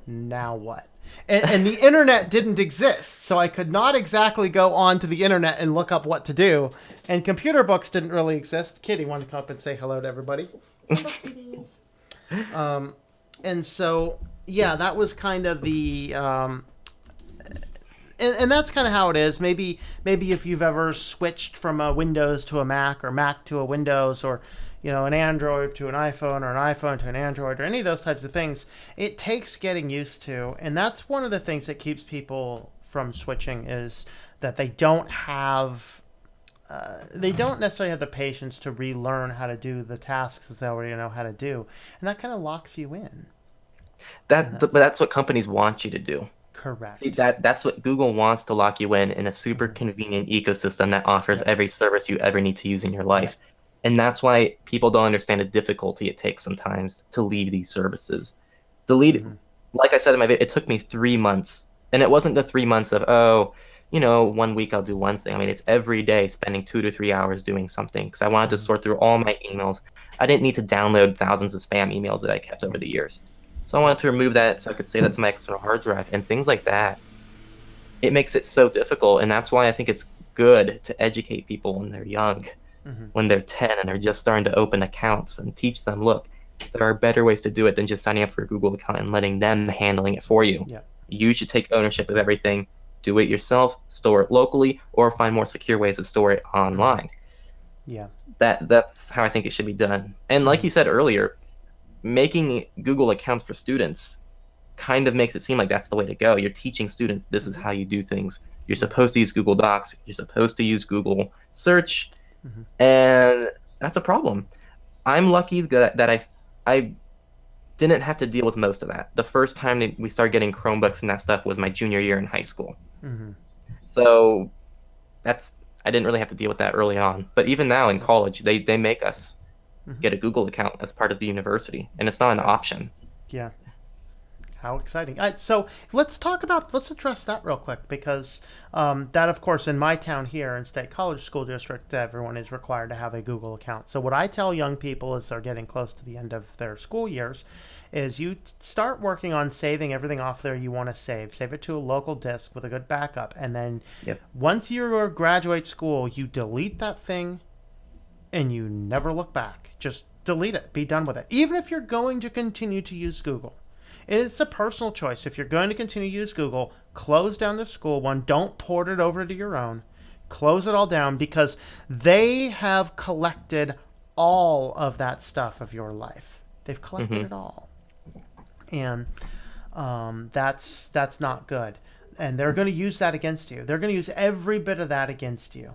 now what? And the internet didn't exist, so I could not exactly go on to the internet and look up what to do. And computer books didn't really exist. Kitty wanted to come up and say hello to everybody. Hello, kitties. And so, yeah, that was kind of the and that's kind of how it is. Maybe if you've ever switched from a Windows to a Mac, or Mac to a Windows, or an Android to an iPhone, or an iPhone to an Android, or any of those types of things, it takes getting used to. And that's one of the things that keeps people from switching, is that they don't necessarily have the patience to relearn how to do the tasks that they already know how to do, and that kind of locks you in. And But that's that's what companies want you to do. See, correct. that's what Google wants to lock you in a super Hmm. convenient ecosystem that offers Yep. every service you ever need to use in your Yep. life. And that's why people don't understand the difficulty it takes sometimes to leave these services. Delete, Hmm. like I said in my video, it took me 3 months. And it wasn't the 3 months of, oh, 1 week I'll do one thing. I mean, it's every day spending 2 to 3 hours doing something because I wanted to Hmm. sort through all my emails. I didn't need to download thousands of spam emails that I kept over the years. So I Yeah. wanted to remove that so I could save that to my external hard drive and things like that. It makes it so difficult, and that's why I think it's good to educate people when they're young, Hmm. when they're 10 and they're just starting to open accounts and teach them, look, there are better ways to do it than just signing up for a Google account and letting them handling it for you. Yeah. You should take ownership of everything, do it yourself, store it locally, or find more secure ways to store it Hmm. online. Yeah. That's how I think it should be done. And like Hmm. you said earlier, making Google accounts for students kind of makes it seem like that's the way to go. You're teaching students this is Hmm. how you do things. You're Yeah. supposed to use Google Docs, you're supposed to use Google search, Hmm. and that's a problem. I'm lucky that I didn't have to deal with most of that. The first time that we started getting Chromebooks and that stuff was my junior year in high school. Hmm. So that's I didn't really have to deal with that early on. But even now in Yeah. college, they make us Hmm. get a Google account as part of the university, and it's not an That's option. yeah. How exciting! So let's address that real quick because that, of course, in my town here in State College School District, everyone is required to have a Google account. So what I tell young people as they're getting close to the end of their school years is you start working on saving everything off there you want to save it to a local disk with a good backup, and then Yep. once you graduate school, you delete that thing and you never look back. Just delete it. Be done with it. Even if you're going to continue to use Google. It's a personal choice. If you're going to continue to use Google, close down the school one. Don't port it over to your own. Close it all down because they have collected all of that stuff of your life. They've collected Hmm. it all. And that's not good. And they're going to use that against you. They're going to use every bit of that against you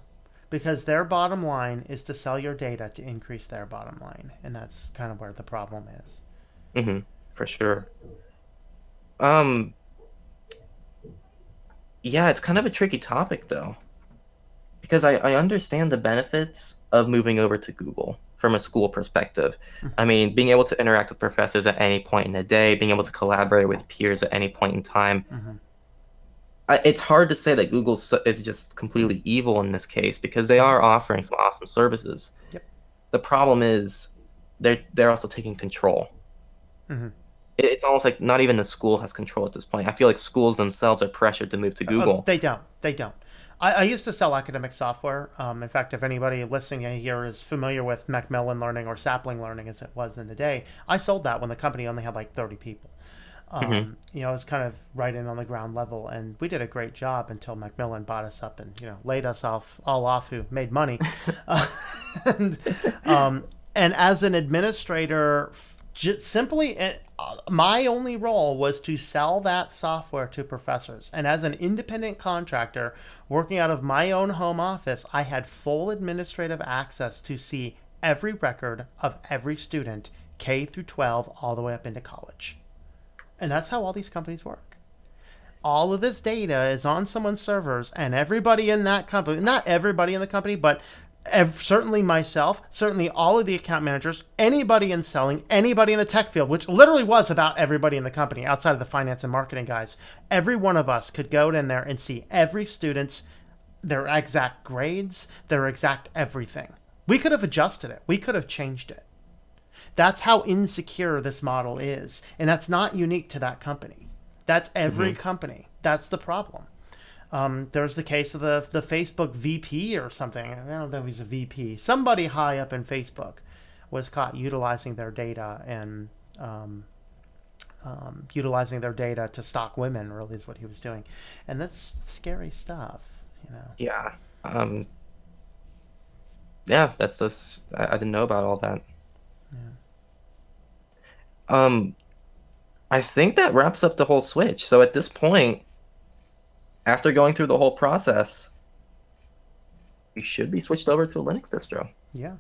because their bottom line is to sell your data to increase their bottom line, and that's kind of where the problem is. Hmm. For sure. Um, yeah, it's kind of a tricky topic though, because I understand the benefits of moving over to Google from a school perspective. I mean, being able to interact with professors at any point in the day, being able to collaborate with peers at any point in time. Mm-hmm. It's hard to say that Google is just completely evil in this case because they are offering some awesome services. Yep. The problem is they're also taking control. Mm-hmm. It's almost like not even the school has control at this point. I feel like schools themselves are pressured to move to Google. They don't. They don't. I used to sell academic software. In fact, if anybody listening here is familiar with Macmillan Learning or Sapling Learning as it was in the day, I sold that when the company only had like 30 people. Hmm. It was kind of right in on the ground level, and we did a great job until Macmillan bought us up and laid us all off who made money. Uh, and um, and as an administrator, simply my only role was to sell that software to professors. And as an independent contractor working out of my own home office, I had full administrative access to see every record of every student, K through 12, all the way up into college. And that's how all these companies work. All of this data is on someone's servers, and everybody in that company, not everybody in the company, but certainly myself, certainly all of the account managers, anybody in selling, anybody in the tech field, which literally was about everybody in the company outside of the finance and marketing guys, every one of us could go in there and see every student's, their exact grades, their exact everything. We could have adjusted it, we could have changed it. That's how insecure this model is. And that's not unique to that company. That's every Hmm. company. That's the problem. There's the case of the Facebook VP or something. I don't know if he's a VP. Somebody high up in Facebook was caught utilizing their data and utilizing their data to stalk women, really, is what he was doing. And that's scary stuff. Yeah. Um, yeah, that's just I didn't know about all that. Yeah. Um, I think that wraps up the whole switch. So at this point, after going through the whole process, you should be switched over to a Linux distro. Yeah.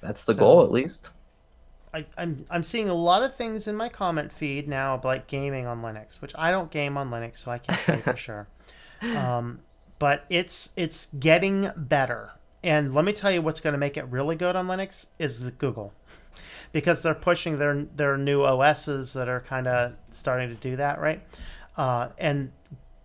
That's the goal, So at least. I'm seeing a lot of things in my comment feed now like gaming on Linux, which I don't game on Linux, so I can't say for sure. Um, but it's getting better. And let me tell you what's going to make it really good on Linux is the Google, because they're pushing their new OSs that are kind of starting to do that, right? And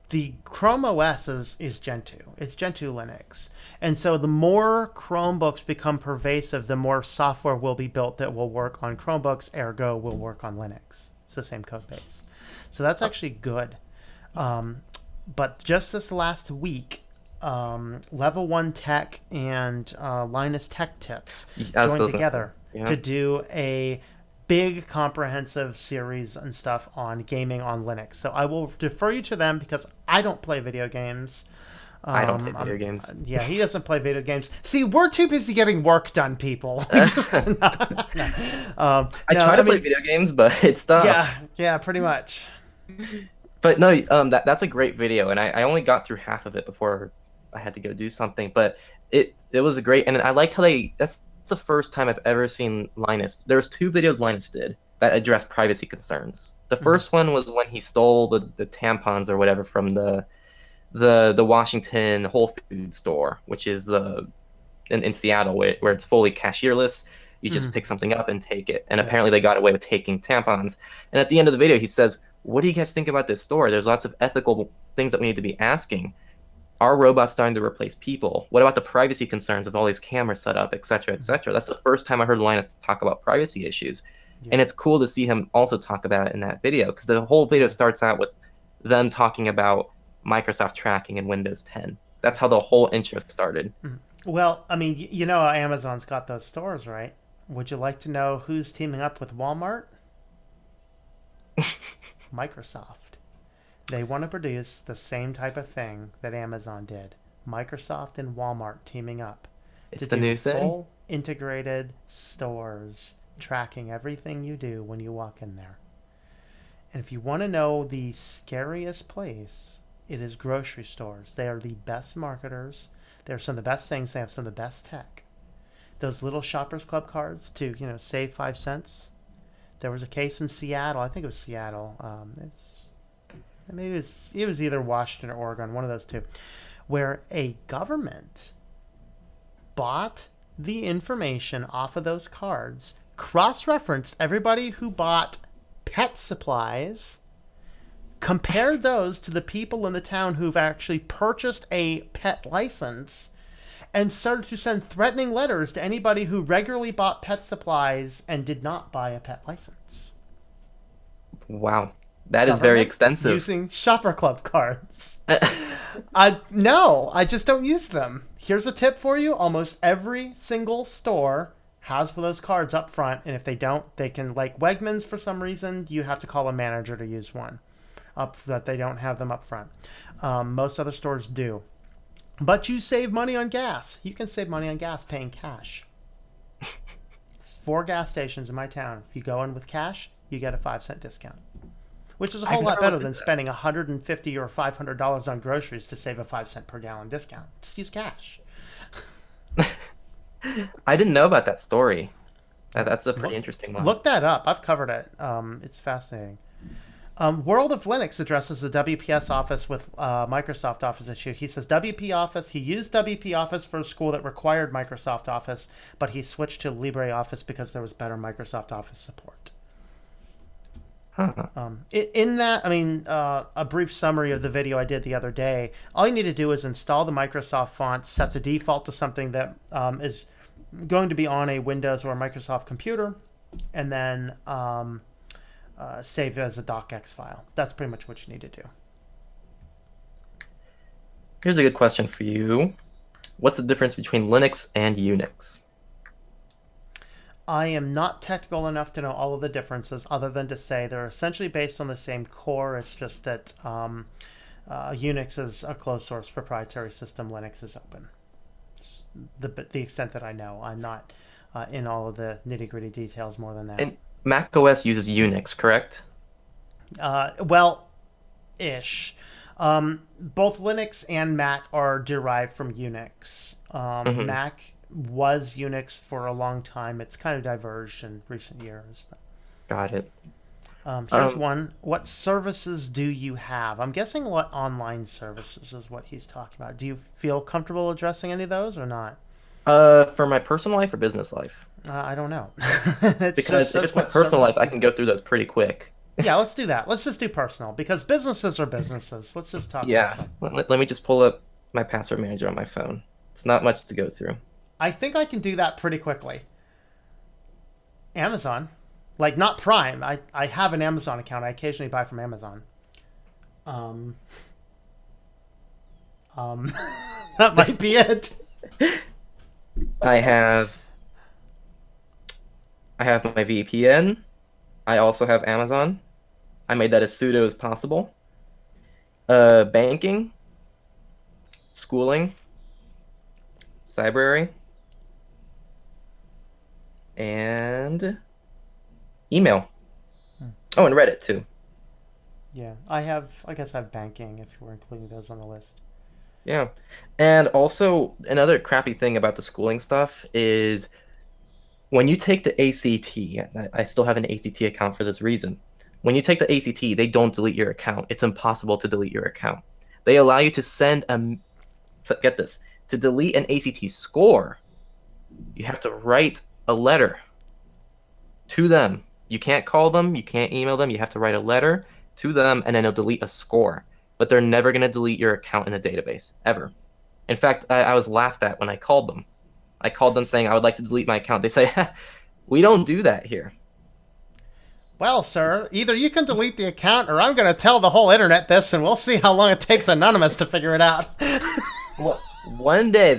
the Chrome OS is Gen 2. It's Gen 2 Linux. And so the more Chromebooks become pervasive, the more software will be built that will work on Chromebooks, ergo will work on Linux. It's the same code base. So that's actually good. Um, but just this last week, Level 1 Tech and Linus Tech Tips Yeah, joined so sensitive. together to Yeah. do a big comprehensive series and stuff on gaming on Linux. So I will defer you to them because I don't play video games. I don't play video I'm, games. yeah, he doesn't play video games. See, we're too busy getting work done, people. We just no. I No, try I to play mean, video games, but it's tough. yeah, pretty much. But no, that's a great video, and I only got through half of it before I had to go do something. But it was a great, and I liked how that's the first time I've ever seen Linus. There's two videos Linus did that addressed privacy concerns. The Mhm. first one was when he stole the tampons or whatever from the Washington Whole Food store, which is in Seattle where it's fully cashierless. You just Mhm. pick something up and take it. And Yeah. apparently they got away with taking tampons. And at the end of the video, he says, "What do you guys think about this store? There's lots of ethical things that we need to be asking. Are robots starting to replace people? What about the privacy concerns of all these cameras set up, et cetera, et Mhm. cetera?" That's the first time I heard Linus talk about privacy issues. Yeah. And it's cool to see him also talk about it in that video because the whole video Yeah. starts out with them talking about Microsoft tracking in Windows 10. That's how the whole intro started. Mhm. Well, I mean, you know, Amazon's got those stores, right? Would you like to know who's teaming up with Walmart? Microsoft. They want to produce the same type of thing that Amazon did. Microsoft and Walmart teaming up to It's the do new thing. full integrated stores tracking everything you do when you walk in there. And if you want to know the scariest place, it is grocery stores. They are the best marketers. They're some of the best things. They have some of the best tech. Those little Shoppers Club cards to, save 5 cents. There was a case in Seattle. I think it was Seattle. Maybe it was either Washington or Oregon, one of those two, where a government bought the information off of those cards, cross-referenced everybody who bought pet supplies, compared those to the people in the town who've actually purchased a pet license, and started to send threatening letters to anybody who regularly bought pet supplies and did not buy a pet license. Wow. That is very Government extensive. using shopper club cards. I just don't use them. Here's a tip for you: almost every single store has one of those cards up front, and if they don't, they can, like Wegmans, for some reason you have to call a manager to use one up that they don't have them up front. Most other stores do, but you save money on gas. You can save money on gas paying cash. It's 4 gas stations in my town. If you go in with cash, you get a 5 cent discount, which is a whole I've lot never better looked than into spending $150 or $500 on groceries to save a 5 cent per gallon discount. Just use cash. that. I didn't know about that story. Yeah, That's a pretty look interesting one. look that up. I've covered it. It's fascinating. World of Linux addresses the WPS Office with Microsoft Office issue. He says WP Office. He used WP Office for a school that required Microsoft Office, but he switched to LibreOffice because there was better Microsoft Office support. Huh. In that, I mean, a brief summary of the video I did the other day. All you need to do is install the Microsoft fonts, set the default to something that is going to be on a Windows or a Microsoft computer, and then save it as a docx file. That's pretty much what you need to do. Here's a good question for you. What's the difference between Linux and Unix? I am not technical enough to know all of the differences, other than to say they're essentially based on the same core. It's just that Unix is a closed source proprietary system. Linux is open. It's the extent that I know. I'm not in all of the nitty gritty details more than that. And Mac OS uses Unix, correct? Well, ish. Both Linux and Mac are derived from Unix. Hmm. Mac was Unix for a long time. It's kind of diverged in recent years. Got it. Here's Um, one. What services do you have? I'm guessing what online services is what he's talking about. Do you feel comfortable addressing any of those or not? for my personal life or business life? I don't know. It's Because if just it's my what personal life, services I do you can go have. through those pretty quick. Yeah, let's do that. Let's just do personal because businesses are businesses. Let's just talk Yeah. personal. Let me just pull up my password manager on my phone. It's not much to go through. I think I can do that pretty quickly. Amazon. Like not Prime. I have an Amazon account. I occasionally buy from Amazon. Um, um, that might be it. I have I have my VPN. I also have Amazon. I made that as pseudo as possible. Banking, schooling, library, and email. Oh, and Reddit too. Yeah, I have. I guess I have banking if you were including those on the list. Yeah. And also another crappy thing about the schooling stuff is when you take the ACT, I still have an ACT account for this reason. When you take the ACT, they don't delete your account. It's impossible to delete your account. They allow you to send get this, to delete an ACT score, you have to write a letter to them. You can't call them, you can't email them, you have to write a letter to them and then they'll delete a score. But they're never going to delete your account in the database, ever. In fact, I was laughed at when I called them. I called them saying I would like to delete my account. They say, we don't do that here. Well, sir, either you can delete the account or I'm going to tell the whole internet this and we'll see how long it takes Anonymous to figure it out. Well, one day,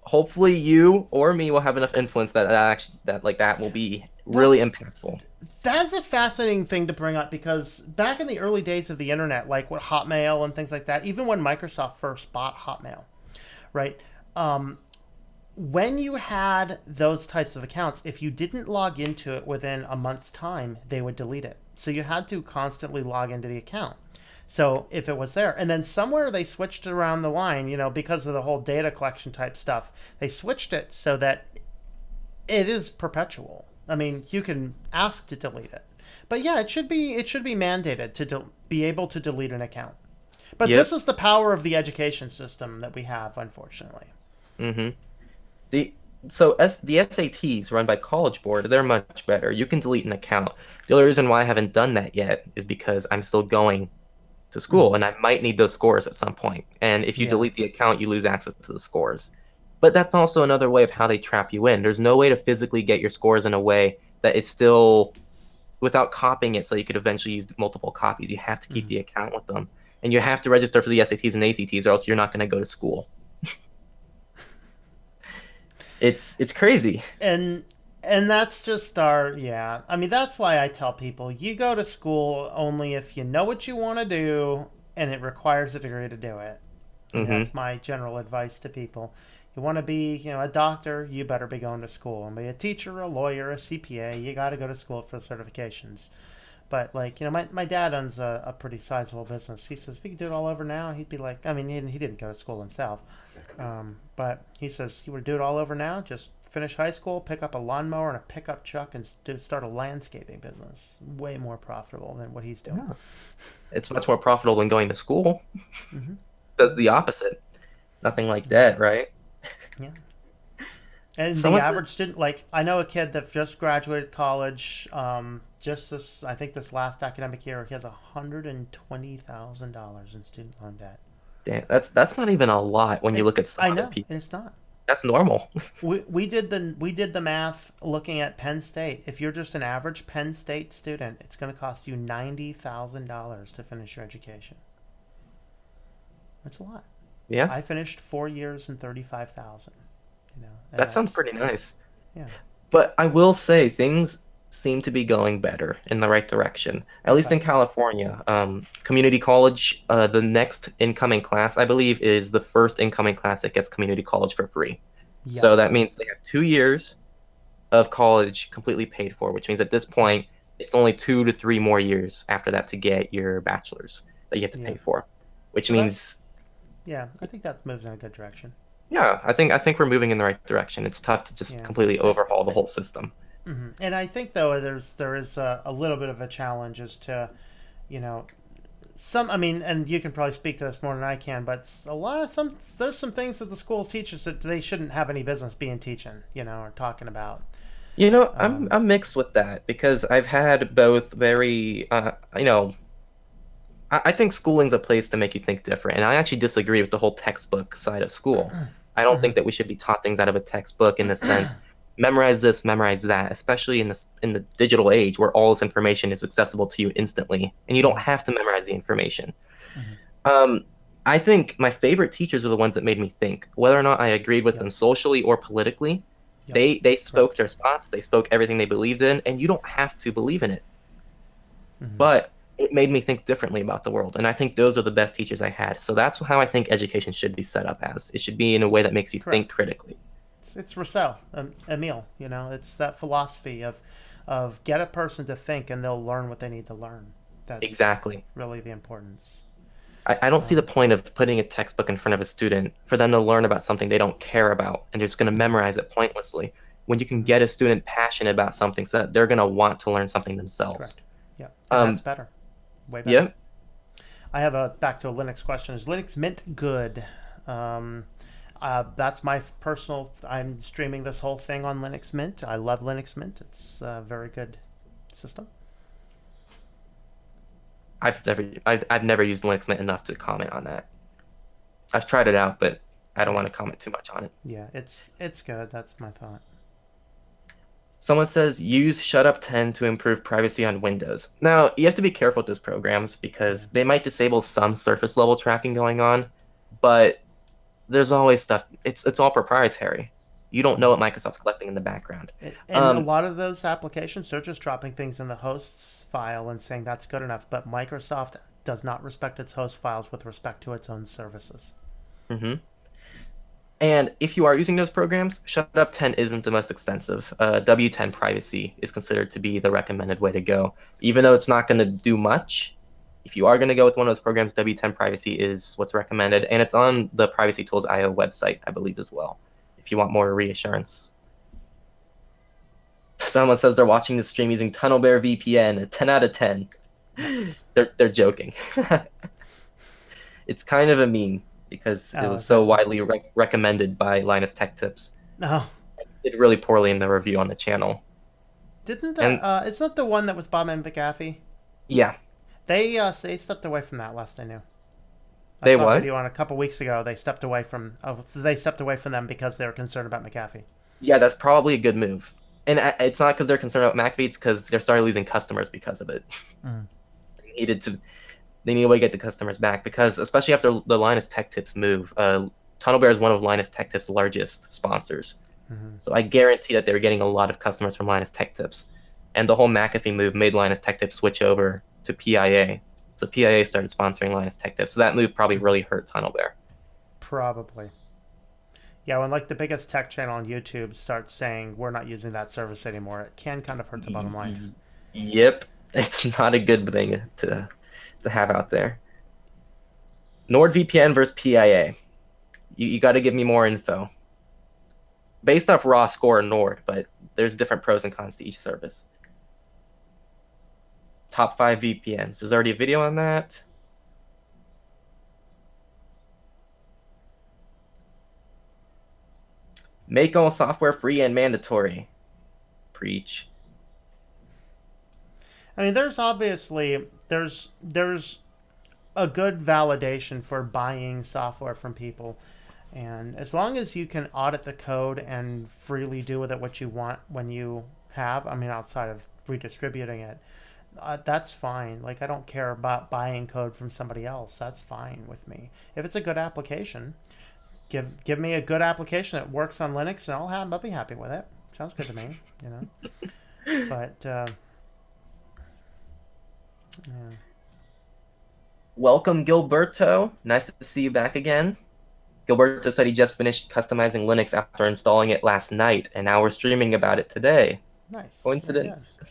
hopefully you or me will have enough influence that will be Well, really impactful. that's a fascinating thing to bring up because back in the early days of the internet, like with Hotmail and things like that, even when Microsoft first bought Hotmail, right? Um, when you had those types of accounts, if you didn't log into it within a month's time, they would delete it. So you had to constantly log into the account. So if it was there, and then somewhere they switched around the line, because of the whole data collection type stuff, they switched it so that it is perpetual. I mean, you can ask to delete it, but yeah, it should be mandated to be able to delete an account. But this Yep. is the power of the education system that we have, unfortunately. hmm The the SATs run by College Board, they're much better. You can delete an account. The only reason why I haven't done that yet is because I'm still going to school Mm-hmm. and I might need those scores at some point. And if you Yeah. delete the account, you lose access to the scores. But that's also another way of how they trap you in. There's no way to physically get your scores in a way that is still without copying it so you could eventually use multiple copies. You have to keep Mm-hmm. the account with them. And you have to register for the SATs and ACTs or else you're not going to go to school. It's crazy. And that's just our, yeah. I mean, that's why I tell people you go to school only if you know what you want to do and it requires a degree to do it. I mean, hmm that's my general advice to people. You want to be, a doctor, you better be going to school. And be a teacher, a lawyer, a CPA, you got to go to school for certifications. But like, my dad owns a pretty sizable business. He says if he could do it all over now, he'd be like, I mean, he didn't go to school himself, but he says you would do it all over now. Just finish high school, pick up a lawnmower and a pickup truck, and start a landscaping business. Way more profitable than what he's doing. Yeah. It's much more profitable than going to school. Hmm. Does the opposite. Nothing like Yeah, that, right? yeah. And the Someone said, average student, like I know a kid that just graduated college. Just this, I think this last academic year, he has $120,000 in student loan debt. damn, that's not even a lot when you look at some I other know, people. and it's not. That's normal. We did the math looking at Penn State. If you're just an average Penn State student, it's going to cost you $90,000 to finish your education. That's a lot. Yeah, I finished 4 years and 35,000. And that sounds that's pretty nice. yeah. But I will say things seem to be going better in the right direction. At least Okay. in California, community college, the next incoming class, I believe, is the first incoming class that gets community college for free. Yep. So that means they have 2 years of college completely paid for, which means at this point, it's only 2 to 3 more years after that to get your bachelor's that you have to Yeah. pay for, which So that means, yeah, I think that moves in a good direction. yeah, I think we're moving in the right direction. It's tough to just Yeah. completely overhaul the whole system. And I think though there is a little bit of a challenge as to, you know, some. I mean, and you can probably speak to this more than I can, but there's some things that the schools teach us that they shouldn't have any business being teaching, or talking about. You know, I'm Um, I'm mixed with that because I've had both very, I think schooling's a place to make you think different, and I actually disagree with the whole textbook side of school. I don't mhm. think that we should be taught things out of a textbook in the sense memorize this, memorize that, especially in the digital age where all this information is accessible to you instantly, and you don't Hmm. have to memorize the information. Hmm. Um, I think my favorite teachers are the ones that made me think, whether or not I agreed with Yep. them socially or politically. Yep. They spoke Correct. their spots, they spoke everything they believed in, and you don't have to believe in it. Hmm. But it made me think differently about the world, and I think those are the best teachers I had. So that's how I think education should be set up as. It should be in a way that makes you think Correct. critically. It's Rousseau, Emile. You know, it's that philosophy of get a person to think, and they'll learn what they need to learn. That's Exactly. really the importance. I don't see the Um, point of putting a textbook in front of a student for them to learn about something they don't care about and they're just going to mhm, memorize it pointlessly when you can mhm. get a student passionate about something so that they're going to want to learn something themselves. Correct. Yeah, and that's Um, better. Way better. yeah, I have a back to a Linux question. Is Linux Mint good? Um, that's my personal. I'm streaming this whole thing on Linux Mint. I love Linux Mint. It's a very good system. I've never used Linux Mint enough to comment on that. I've tried it out, but I don't Yeah, want to comment too much on it. yeah. It's good. That's my thought. Someone says use Shutup 10 to improve privacy on Windows. Now, you have to be careful with those programs Yeah. because they might disable some surface level tracking going on, but there's always stuff. It's all proprietary. You don't know Mhm. what Microsoft's collecting in the background. And a Um, lot of those applications, they're just dropping things in the hosts file and saying that's good enough. But Microsoft does not respect its host files with respect to its own services. mhm. And if you are using those programs, Shutup 10 isn't the most extensive. W10 privacy is considered to be the recommended way to go, even though it's not going to do much. If you are going to go with one of those programs, W10 privacy is what's recommended, and it's on the Privacy Tools IO website, I believe, as well. If you want more reassurance. Someone says they're watching the stream using TunnelBear VPN, a 10 out of 10. Nice. They're joking. It's kind of a meme because it Oh, was is so that? widely recommended by Linus Tech Tips. No. It did really poorly in the review on the channel. Didn't And it's not the one that was Bob and McAfee? yeah, They stepped away from that last I knew. I they saw a what? video on a couple weeks ago. They stepped away from them because they were concerned about McAfee. Yeah, that's probably a good move. And it's not because they're concerned about McAfee, it's because they're starting losing customers because of it. Mm. They needed to, they need a way to get the customers back because especially after the Linus Tech Tips move, TunnelBear is one of Linus Tech Tips' largest sponsors. Hmm. So I guarantee that they were getting a lot of customers from Linus Tech Tips. And the whole McAfee move made Linus Tech Tips switch over to PIA. So PIA started sponsoring Linus Tech Tips. So that move probably really hurt TunnelBear. Probably. Yeah, when like the biggest tech channel on YouTube starts saying we're not using that service anymore, it can kind of hurt the bottom line. Yep, it's not a good thing to have out there. NordVPN versus PIA. You got to give me more info. Based off raw score Nord, but there's different pros and cons to each service. Top 5 VPNs. There's already a video on that. Make all software free and mandatory. Preach. I mean, there's a good validation for buying software from people, and as long as you can audit the code and freely do with it what you want when you have, I mean, outside of redistributing it, that's fine. Like, I don't care about buying code from somebody else. That's fine with me. If it's a good application, give me a good application that works on Linux, and I'll be happy with it. Sounds good to me, you know. But yeah. Welcome, Gilberto. Nice to see you back again. Gilberto said he just finished customizing Linux after installing it last night, and now we're streaming about it today. Nice, very good. Coincidence?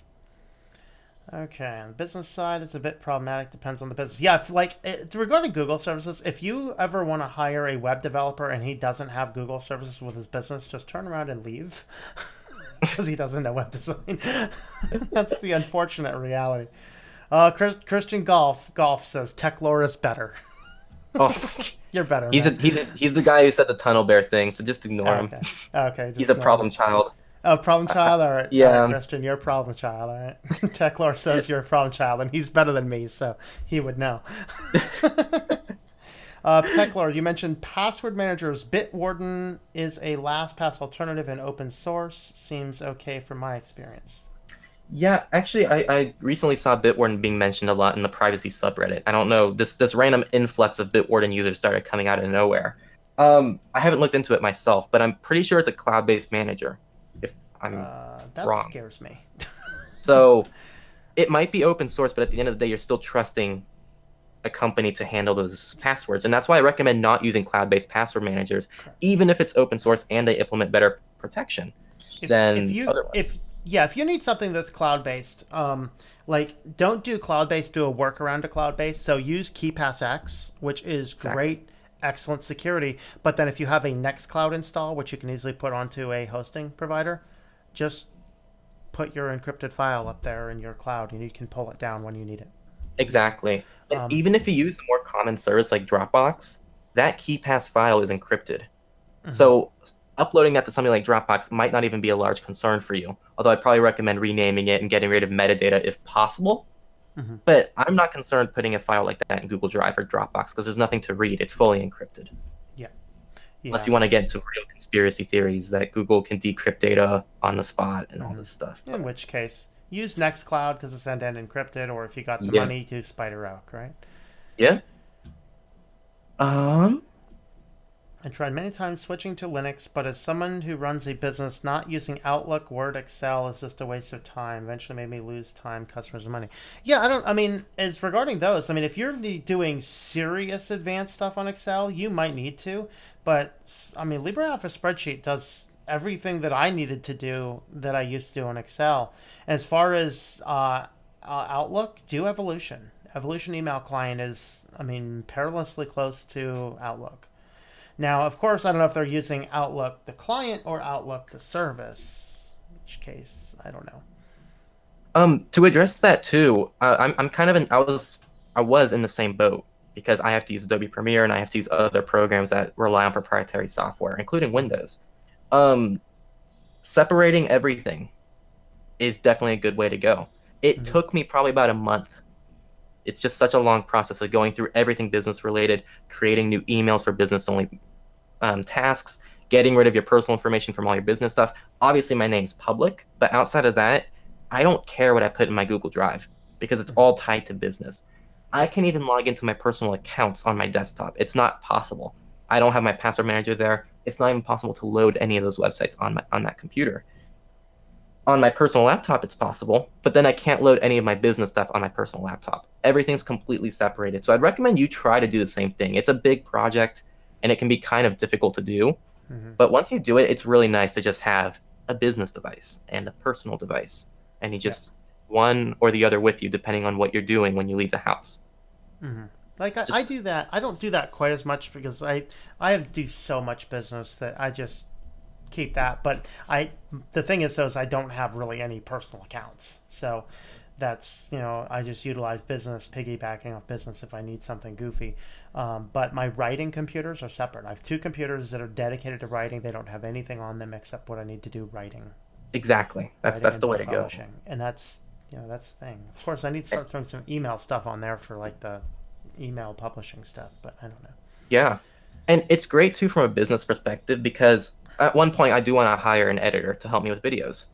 Okay, on the business side, it's a bit problematic. Depends on the business. Yeah, regarding Google services, if you ever want to hire a web developer and he doesn't have Google services with his business, just turn around and leave because he doesn't know web design. That's the unfortunate reality. Christian Golf says Techlore is better. Oh, You're better, he's man. he's the guy who said the tunnel bear thing, so just ignore him. Okay, okay, He's just a ignore him. problem child. Oh, problem child. All right, Yeah, Christian, you're a problem child. All right, Techlore says you're a problem child, and he's better than me, so he would know. Techlore, you mentioned password managers. Bitwarden is a LastPass alternative in open source. Seems okay from my experience. Yeah, actually, I recently saw Bitwarden being mentioned a lot in the privacy subreddit. I don't know, this random influx of Bitwarden users started coming out of nowhere. I haven't looked into it myself, but I'm pretty sure it's a cloud-based manager, if I'm That wrong. scares me. So it might be open source, but at the end of the day, you're still trusting a company to handle those passwords. And that's why I recommend not using cloud-based password managers, Correct. even if it's open source and they implement better protection If than you otherwise. if yeah, if you need something that's cloud based, like don't do cloud based, do a workaround to cloud based. So use KeePassX, which is Exactly. great, excellent security. But then if you have a Nextcloud install, which you can easily put onto a hosting provider, just put your encrypted file up there in your cloud, and you can pull it down when you need it. Exactly. And Um, even if you use the more common service like Dropbox, that KeyPass file is encrypted. mhm. So uploading that to something like Dropbox might not even be a large concern for you. Although I'd probably recommend renaming it and getting rid of metadata if possible. Mhm. But I'm not concerned putting a file like that in Google Drive or Dropbox because there's nothing to read. It's fully encrypted. Yeah, Unless yeah. you want to get into real conspiracy theories that Google can decrypt data on the spot and all Mhm. this stuff. In But which case, use Nextcloud because it's end-to-end encrypted, or if you got the yeah. money, to SpiderOak, right? Yeah. Um, I tried many times switching to Linux, but as someone who runs a business, not using Outlook, Word, Excel is just a waste of time. Eventually made me lose time, customers, and money. Yeah, I mean, as regarding those, I mean, if you're doing serious advanced stuff on Excel, you might need to. But, I mean, LibreOffice Spreadsheet does everything that I needed to do that I used to do on Excel. As far as Outlook, do Evolution. Evolution email client is, I mean, perilously close to Outlook. Now, of course, I don't know if they're using Outlook the client or Outlook the service. In which case, I don't know. to address that too, I'm kind of I was in the same boat because I have to use Adobe Premiere and I have to use other programs that rely on proprietary software, including Mm-hmm. Windows. Um, Separating everything is definitely a good way to go. It Mm-hmm. took me probably about a month. It's just such a long process of going through everything business related, creating new emails for business only tasks, getting rid of your personal information from all your business stuff. Obviously, my name's public, but outside of that, I don't care what I put in my Google Drive because it's Mm-hmm. all tied to business. I Yeah. can even log into my personal accounts on my desktop. It's not possible. I don't have my password manager there. It's not even possible to load any of those websites on that computer. On my personal laptop, it's possible, but then I can't load any of my business stuff on my personal laptop. Everything's completely separated. So I'd recommend you try to do the same thing. It's a big project and it can be kind of difficult to do. Mm-hmm. But once you do it, it's really nice to just have a business device and a personal device. And you Yeah. just one or the other with you, depending on what you're doing when you leave the house. Mm-hmm. Like It's just I do that. I don't do that quite as much because I do so much business that I just keep that. But the thing is, though, is I don't have really any personal accounts. So that's, I just utilize business, piggybacking off business if I need something goofy. But my writing computers are separate. I have two computers that are dedicated to writing. They don't have anything on them except what I need to do writing, exactly. That's and the way book to go. publishing, and that's the thing. Of course, I need to start throwing some email stuff on there for like the email publishing stuff, but I don't know. Yeah. And it's great too from a business perspective because at one point I do want to hire an editor to help me with videos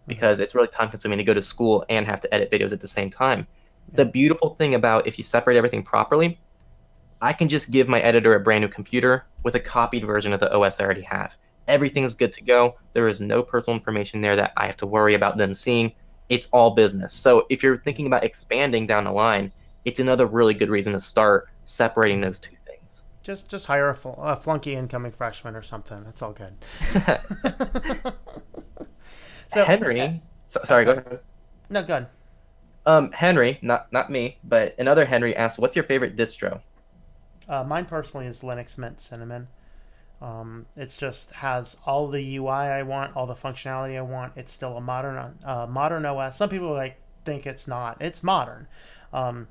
Mm-hmm. because it's really time consuming to go to school and have to edit videos at the same time. Yeah. The beautiful thing about if you separate everything properly, I can just give my editor a brand new computer with a copied version of the OS I already have. Everything's good to go. There is no personal information there that I have to worry about them seeing. It's all business. So if you're Yeah. thinking about expanding down the line, it's another really good reason to start separating Mm-hmm. those two things. Just hire a flunky incoming freshman or something. That's all good. so, Henry, sorry, go okay. ahead. No, good. Henry, not me, but another Henry asks, "What's your favorite distro?" Mine personally is Linux Mint Cinnamon. It's just has all the UI I want, all the functionality I want. It's still a modern OS. Some people like think it's not. It's modern. Um,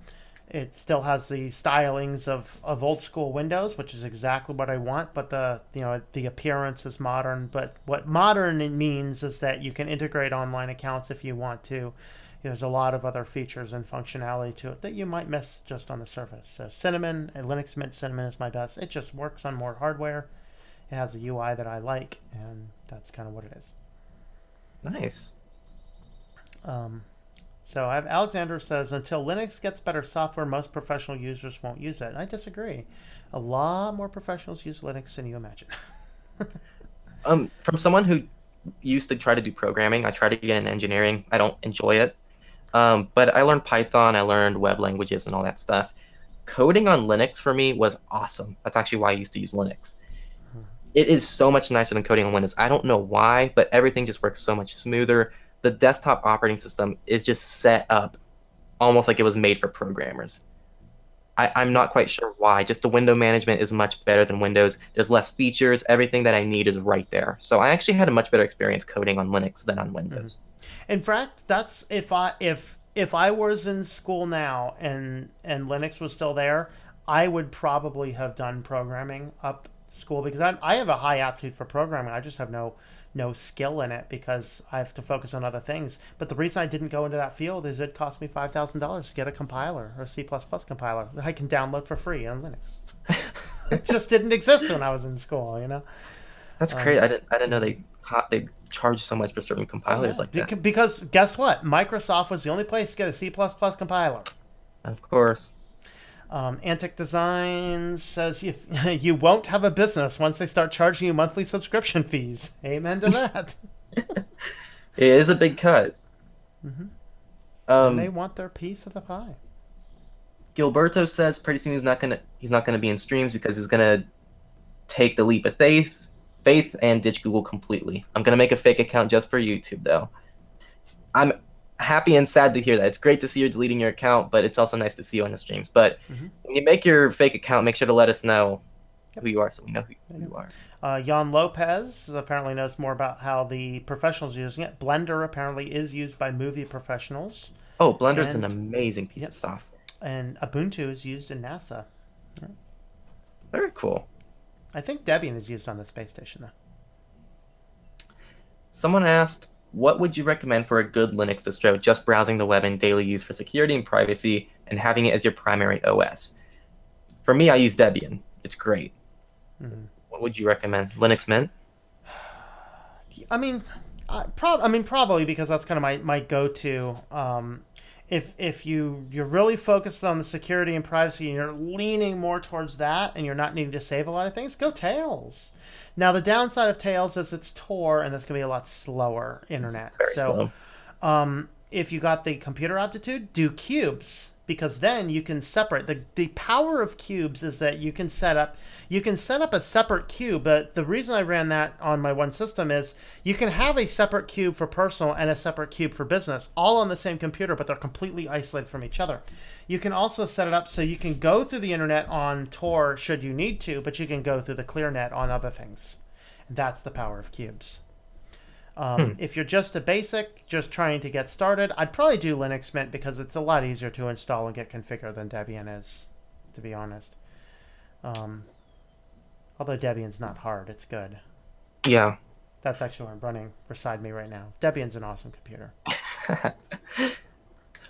It still has the stylings of old school Windows, which is exactly what I want, but the appearance is modern. But what modern it means is that you can integrate online accounts if you want to. There's a lot of other features and functionality to it that you might miss just on the surface. So Cinnamon, Linux Mint Cinnamon is my best. It just works on more hardware. It has a UI that I like, and that's kind of what it is. Nice. Um, So I have Alexander says, until Linux gets better software, most professional users won't use it. I disagree. A lot more professionals use Linux than you imagine. From someone who used to try to do programming, I try to get in engineering. I don't enjoy it. But I learned Python, I learned web languages and all that stuff. Coding on Linux for me was awesome. That's actually why I used to use Linux. It is so much nicer than coding on Windows. I don't know why, but everything just works so much smoother. The desktop operating system is just set up almost like it was made for programmers. I'm not quite sure why. Just the window management is much better than Windows. There's less features. Everything that I need is right there. So I actually had a much better experience coding on Linux than on Windows. In fact, that's if I was in school now and Linux was still there, I would probably have done programming up school because I have a high aptitude for programming. I just have no skill in it because I have to focus on other things. But the reason I didn't go into that field is it cost me $5,000 to get a compiler or a C++ compiler that I can download for free on Linux. It just didn't exist when I was in school. That's crazy. I didn't know they charge so much for certain compilers like that. Because guess what? Microsoft was the only place to get a C++ compiler. Of course. Antic Design says if you won't have a business once they start charging you monthly subscription fees. Amen to that. It is a big cut. And they want their piece of the pie. Gilberto says pretty soon he's not gonna be in streams because he's gonna take the leap of faith and ditch Google completely. I'm gonna make a fake account just for YouTube though. I'm happy and sad to hear that. It's great to see you're deleting your account, but it's also nice to see you on the streams. But when you make your fake account, make sure to let us know who you are so we know who you are. Jan Lopez apparently knows more about how the professionals are using it. Blender apparently is used by movie professionals. Oh, Blender's an amazing piece of software. And Ubuntu is used in NASA. Yeah. Very cool. I think Debian is used on the space station, though. Someone asked, what would you recommend for a good Linux distro, just browsing the web in daily use for security and privacy and having it as your primary OS? For me, I use Debian. It's great. What would you recommend? Linux Mint? Probably because that's kind of my go-to. If you're really focused on the security and privacy and you're leaning more towards that and you're not needing to save a lot of things, go Tails. Now the downside of Tails is it's Tor and it's going to be a lot slower internet. Slow. If you got the computer aptitude, do cubes because then you can separate. The power of cubes is that you can set up a separate cube. But the reason I ran that on my one system is you can have a separate cube for personal and a separate cube for business, all on the same computer, but they're completely isolated from each other. You can also set it up so you can go through the internet on Tor should you need to, but you can go through the ClearNet on other things. That's the power of cubes. If you're just a basic, just trying to get started, I'd probably do Linux Mint because it's a lot easier to install and get configured than Debian is, to be honest. Although Debian's not hard, it's good. Yeah. That's actually what I'm running beside me right now. Debian's an awesome computer.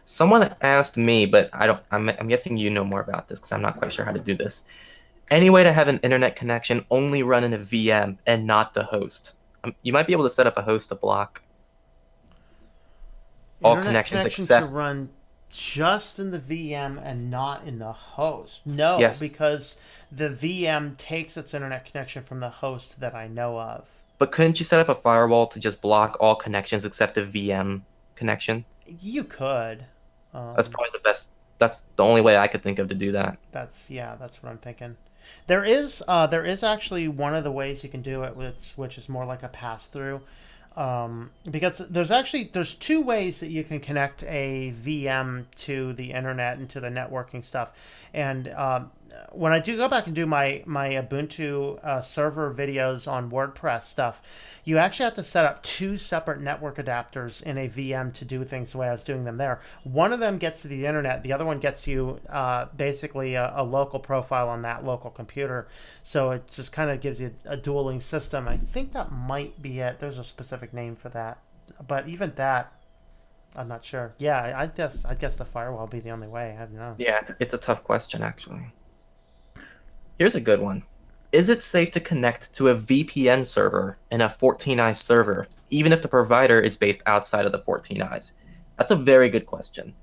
Someone asked me, but I'm guessing you know more about this because I'm not quite sure how to do this. Any way to have an internet connection only run in a VM and not the host? You might be able to set up a host to block all connections except to run just in the VM and not in the host. No, yes. Because the VM takes its internet connection from the host that I know of. But couldn't you set up a firewall to just block all connections except a VM connection? You could. That's probably the best. That's the only way I could think of to do that. That's what I'm thinking. There is actually one of the ways you can do it which is more like a pass-through, because there's two ways that you can connect a VM to the internet and to the networking stuff, and when I do go back and do my Ubuntu server videos on WordPress stuff, you actually have to set up two separate network adapters in a VM to do things the way I was doing them there. One of them gets to the internet, the other one gets you basically a local profile on that local computer. So it just kind of gives you a dueling system. I think that might be it. There's a specific name for that, but even that, I'm not sure. Yeah, I guess the firewall would be the only way. I don't know. Yeah, it's a tough question, actually. Here's a good one. Is it safe to connect to a VPN server in a 14i server, even if the provider is based outside of the 14is? That's a very good question.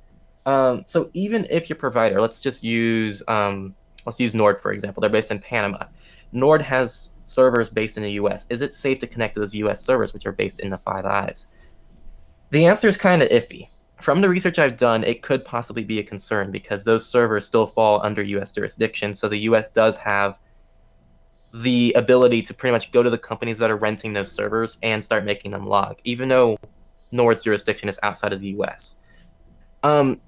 So even if your provider, let's use Nord for example. They're based in Panama. Nord has servers based in the U.S. Is it safe to connect to those U.S. servers, which are based in the Five Eyes? The answer is kind of iffy. From the research I've done, it could possibly be a concern because those servers still fall under U.S. jurisdiction. So the U.S. does have the ability to pretty much go to the companies that are renting those servers and start making them log, even though Nord's jurisdiction is outside of the U.S. Um,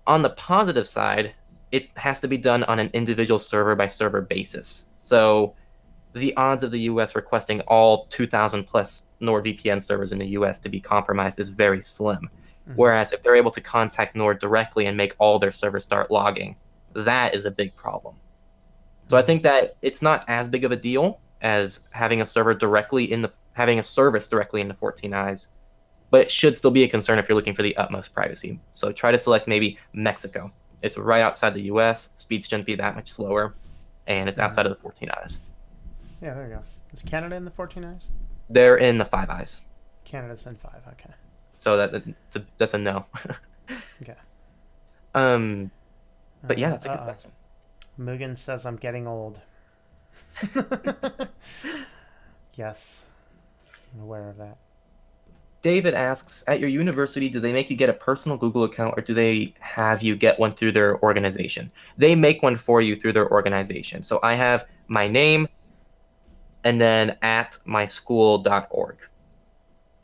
on the positive side, it has to be done on an individual server by server basis. So the odds of the US requesting all 2,000 plus NordVPN servers in the US to be compromised is very slim. Mm-hmm. Whereas if they're able to contact Nord directly and make all their servers start logging, that is a big problem. So I Mm-hmm. think that it's not as big of a deal as having a server directly in the having a service directly in the 14 eyes, but it should still be a concern if you're looking for the utmost privacy. So try to select maybe Mexico. It's right outside the US, speeds shouldn't be that much slower, and it's Mm-hmm. outside of the 14 eyes. Yeah, there you go. Is Canada in the 14 eyes? They're in the Five Eyes. Canada's in 5. Okay. So that's a no. Okay. um, but yeah, that's a good Uh-oh. question. Mugen says I'm getting old. Yes, I'm aware of that. David asks, at your university, do they make you get a personal Google account or do they have you get one through their organization? They make one for you through their organization. So I have my name and then at myschool.org.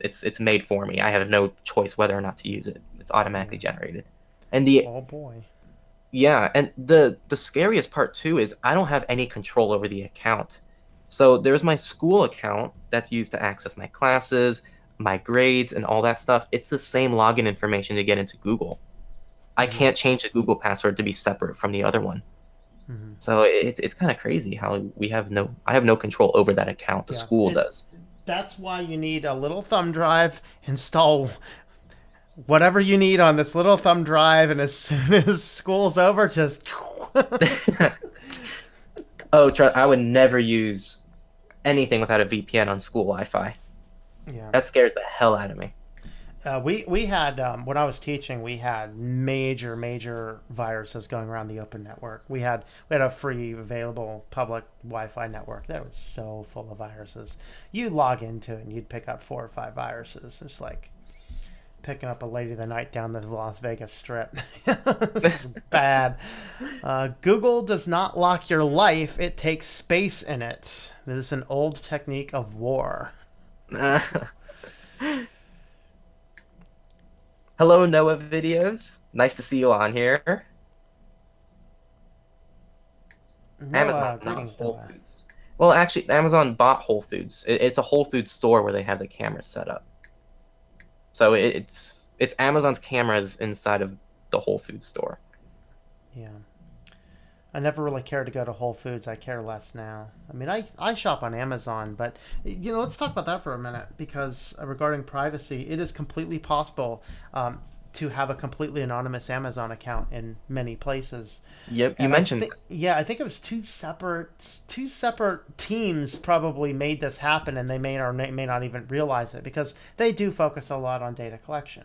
It's made for me. I have no choice whether or not to use it. It's automatically Yeah. generated. And the Oh boy. Yeah, and the scariest part too is I don't have any control over the account. So there's my school account that's used to access my classes, my grades, and all that stuff. It's the same login information to get into Google. I Mm-hmm. can't change the Google password to be separate from the other one. Mm-hmm. So it's kind of crazy how I have no control over that account. The Yeah. school does. That's why you need a little thumb drive. Install whatever you need on this little thumb drive, and as soon as school's over, just Oh, I would never use anything without a VPN on school Wi-Fi. yeah. That scares the hell out of me. We had when I was teaching, we had major viruses going around the open network. We had a free available public Wi-Fi network that was so full of viruses. You log into it and you'd pick up 4 or 5 viruses. It's like picking up a lady of the night down the Las Vegas Strip. It's bad. Google does not lock your life; it takes space in it. This is an old technique of war. Hello, Noah Videos. Nice to see you on here. Noah, Amazon, not greetings, Whole Noah. Foods. Well, actually, Amazon bought Whole Foods. It's a Whole Foods store where they have the cameras set up. So it's Amazon's cameras inside of the Whole Foods store. Yeah. I never really cared to go to Whole Foods. I care less now. I mean, I shop on Amazon, but let's talk about that for a minute because regarding privacy, it is completely possible to have a completely anonymous Amazon account in many places. Yep, you And I mentioned think, yeah, I think it was two separate teams probably made this happen, and they may or may not even realize it because they do focus a lot on data collection.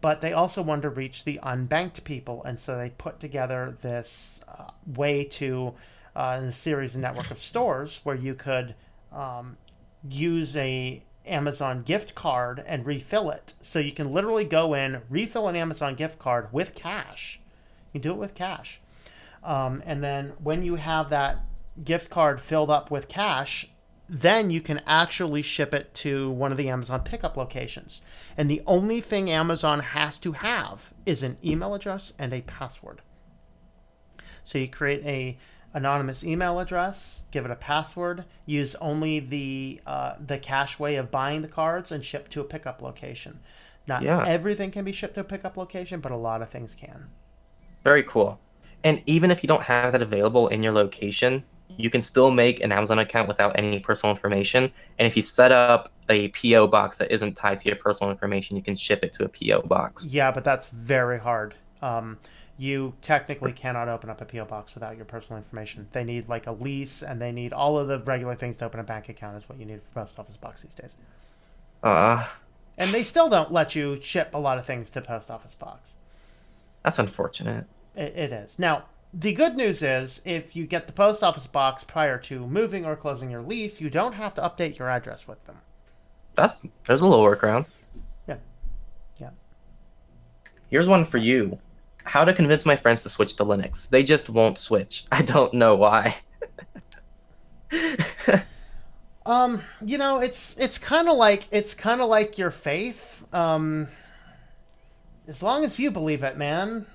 But they also wanted to reach the unbanked people, and so they put together this way to a series of network of stores where you could use a Amazon gift card and refill it. So you can literally go in, refill an Amazon gift card with cash. You do it with cash. And then when you have that gift card filled up with cash, then you can actually ship it to one of the Amazon pickup locations. And the only thing Amazon has to have is an email address and a password. So you create anonymous email address, give it a password, use only the cash way of buying the cards, and ship to a pickup location. Not Yeah, everything can be shipped to a pickup location, but a lot of things can. very cool. And even if you don't have that available in your location, you can still make an Amazon account without any personal information. And if you set up a PO box that isn't tied to your personal information, you can ship it to a PO box. Yeah, but that's very hard. You technically cannot open up a PO box without your personal information. They need like a lease, and they need all of the regular things to open a bank account. Is what you need for post office box these days. Uh, And they still don't let you ship a lot of things to post office box. that's unfortunate. It is. Now, the good news is if you get the post office box prior to moving or closing your lease, you don't have to update your address with them. There's a little workaround. Yeah. Yeah. Here's one for you. How to convince my friends to switch to Linux. They just won't switch. I don't know why. It's kind of like your faith. As long as you believe it, man.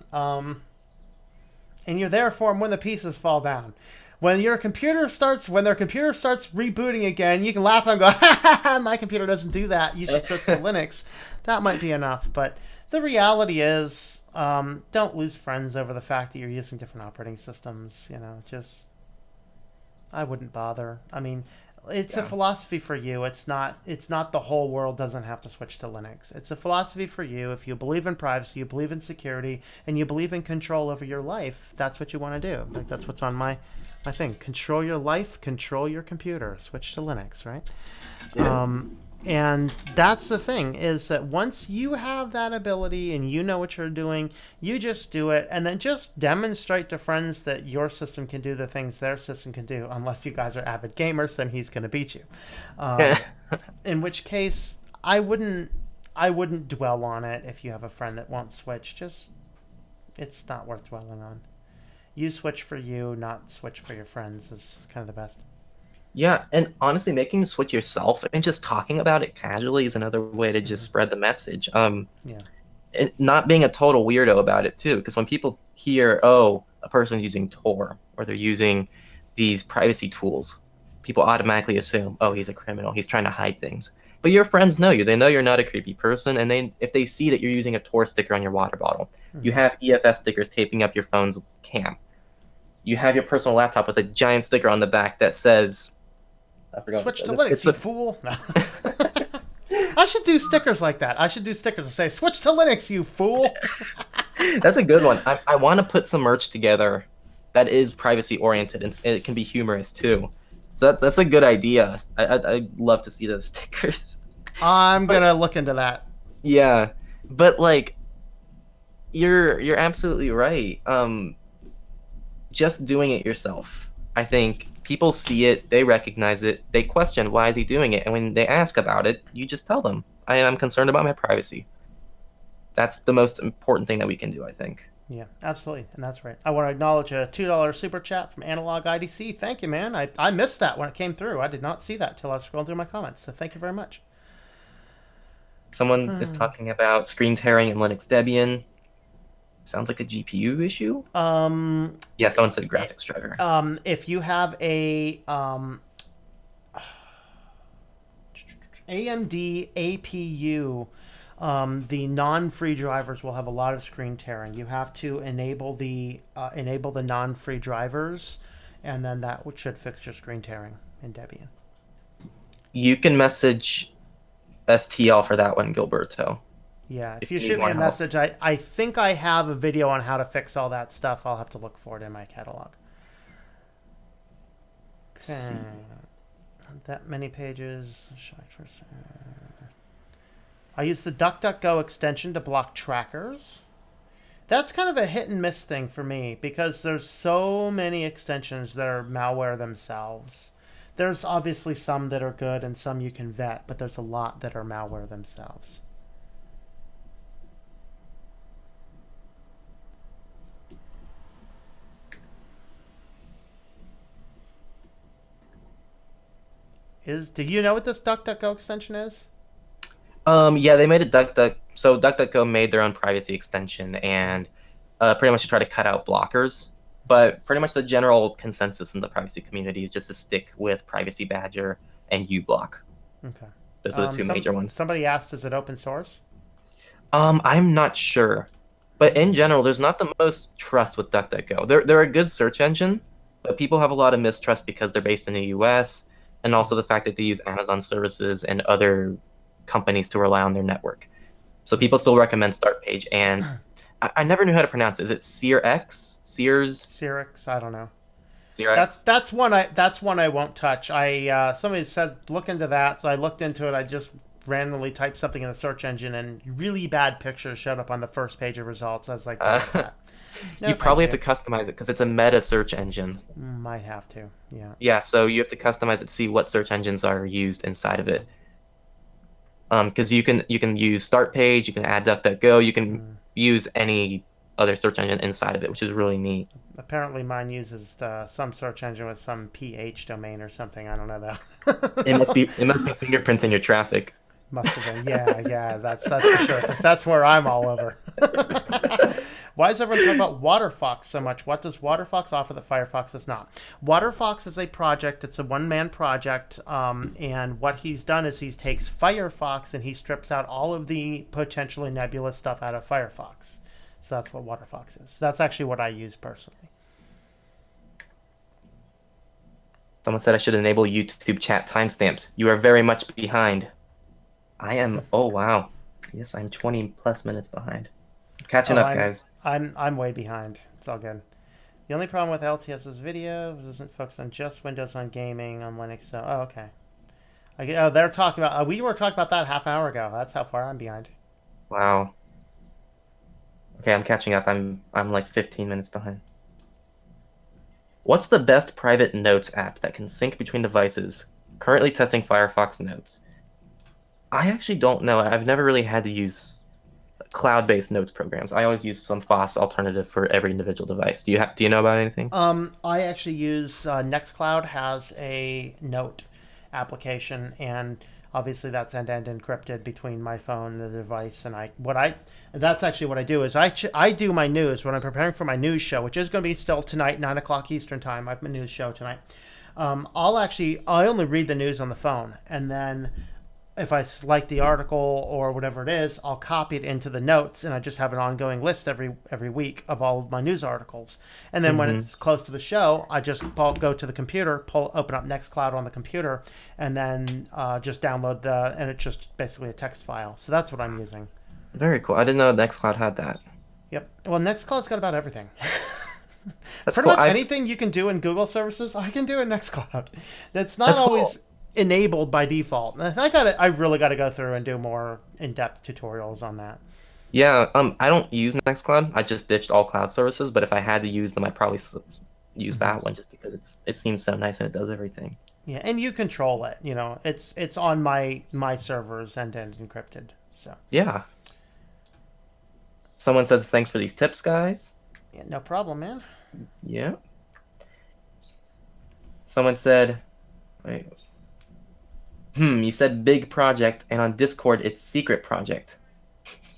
And you're there for them when the pieces fall down. When their computer starts rebooting again, you can laugh and go, ha ha ha, my computer doesn't do that. You should switch to Linux. That might be enough. But the reality is, don't lose friends over the fact that you're using different operating systems. I wouldn't bother. I mean, it's a philosophy for you. It's not the whole world doesn't have to switch to Linux. It's a philosophy for you. If you believe in privacy, you believe in security, and you believe in control over your life, that's what you want to do. Like, that's what's on my thing. Control your life, control your computer. Switch to Linux, right? Yeah. And that's the thing, is that once you have that ability and you know what you're doing, you just do it, and then just demonstrate to friends that your system can do the things their system can do. Unless you guys are avid gamers, then he's going to beat you. In which case, I wouldn't dwell on it. If you have a friend that won't switch, it's not worth dwelling on. You switch for you, not switch for your friends, is kind of the best. Yeah, and honestly, making the switch yourself and just talking about it casually is another way to just Mm-hmm. spread the message. Yeah. And not being a total weirdo about it too, because when people hear, oh, a person's using Tor or they're using these privacy tools, people automatically assume, oh, he's a criminal, he's trying to hide things. But your friends know you. They know you're not a creepy person, and if they see that you're using a Tor sticker on your water bottle, you Mm-hmm. have EFS stickers taping up your phone's cam. You have your personal laptop with a giant sticker on the back that says, I forgot what Switch it to says. Linux, you fool. No. I should do stickers like that. I should do stickers that say, switch to Linux, you fool. That's a good one. I want to put some merch together that is privacy oriented, and it can be humorous too. So that's a good idea. I'd love to see those stickers. I'm But going to look into that. yeah, but like you're absolutely right. Just doing it yourself. I think people see it, they recognize it, they question why is he doing it, and when they ask about it, you just tell them, I am concerned about my privacy. That's the most important thing that we can do, I think. Yeah, absolutely. And that's right. I want to acknowledge a $2 super chat from Analog IDC. Thank you, man. I missed that when it came through. I did not see that till I was scrolling through my comments. So thank you very much. Someone is talking about screen tearing in Linux Debian. Sounds like a GPU issue. Yeah, someone said graphics driver. If you have a AMD APU, the non-free drivers will have a lot of screen tearing. You have to enable the non-free drivers, and then that should fix your screen tearing in Debian. You can message STL for that one, Gilberto. Yeah, if If you you need shoot me more a help. message, I think I have a video on how to fix all that stuff. I'll have to look for it in my catalog. Let's Okay. see. That many pages. I use the DuckDuckGo extension to block trackers. That's kind of a hit and miss thing for me because there's so many extensions that are malware themselves. There's obviously some that are good and some you can vet, but there's a lot that are malware themselves. Do you know what this DuckDuckGo extension is? Yeah, they made a DuckDuckGo made their own privacy extension and pretty much to try to cut out blockers. But pretty much the general consensus in the privacy community is just to stick with Privacy Badger and uBlock. Okay. Those are the two major ones. Somebody asked, is it open source? I'm not sure, but in general, there's not the most trust with DuckDuckGo. They're a good search engine, but people have a lot of mistrust because they're based in the U.S. and also the fact that they use Amazon services and other companies to rely on their network. So people still recommend Startpage, and I never knew how to pronounce it. Is it SearX? Sears? Cyrix, I don't know. SearX? That's one I won't touch. Somebody said look into that, so I looked into it. I just randomly typed something in the search engine, and really bad pictures showed up on the first page of results. I was like, Uh, no, you thank probably have you. to customize it because it's a meta search engine. Might have to. Yeah. Yeah, so you have to customize it to see what search engines are used inside of it. Because you can use Startpage, you can add DuckDuckGo, you can Mm. use any other search engine inside of it, which is really neat. Apparently, mine uses some search engine with some PH domain or something. I don't know It must though. be it must be fingerprinting your traffic. Must have been. Yeah, yeah. That's for sure. 'Cause that's where I'm all over. Why is everyone talking about WaterFox so much? What does WaterFox offer that Firefox does not? WaterFox is a project. It's a one-man project, and what he's done is he takes Firefox and he strips out all of the potentially nebulous stuff out of Firefox. So that's what WaterFox is. That's actually what I use personally. Someone said I should enable YouTube chat timestamps. You are very much behind. I am. Oh wow. Yes, I'm 20 plus minutes behind. Catching Oh, up, guys. I'm way behind. It's all good. The only problem with LTS's video isn't focused on just Windows on gaming on Linux. So, oh, okay. Oh, they're talking about. We were talking about that half an hour ago. That's how far I'm behind. Wow. Okay, I'm catching up. I'm like 15 minutes behind. What's the best private notes app that can sync between devices? Currently testing Firefox Notes. I actually don't know. I've never really had to use cloud-based notes programs. I always use some FOSS alternative for every individual device. Do you know about anything? I actually use Nextcloud has a note application, and obviously that's end-to-end encrypted between my phone and the device. And that's actually what I do is I do my news when I'm preparing for my news show, which is going to be still tonight, 9 o'clock Eastern time. I have my news show tonight. I only read the news on the phone, and then if I like the article or whatever it is, I'll copy it into the notes, and I just have an ongoing list every week of all of my news articles. And then when Hmm. it's close to the show, I just go to the computer, open up Nextcloud on the computer, and then just download and it's just basically a text file. So that's what I'm using. Very cool. I didn't know Nextcloud had that. Yep. Well, Nextcloud's got about everything. That's Pretty cool. much I've anything you can do in Google services, I can do in Nextcloud. That's not That's always cool. enabled by default. I really got to go through and do more in-depth tutorials on that. Yeah, I don't use Nextcloud. I just ditched all cloud services, but if I had to use them, I'd probably use Hmm. that one just because it seems so nice and it does everything. Yeah, and you control it. You know, it's on my servers end-to-end encrypted. So Yeah. Someone says thanks for these tips, guys. yeah, no problem, man. Yeah. Someone said, wait, you said big project, and on Discord it's secret project.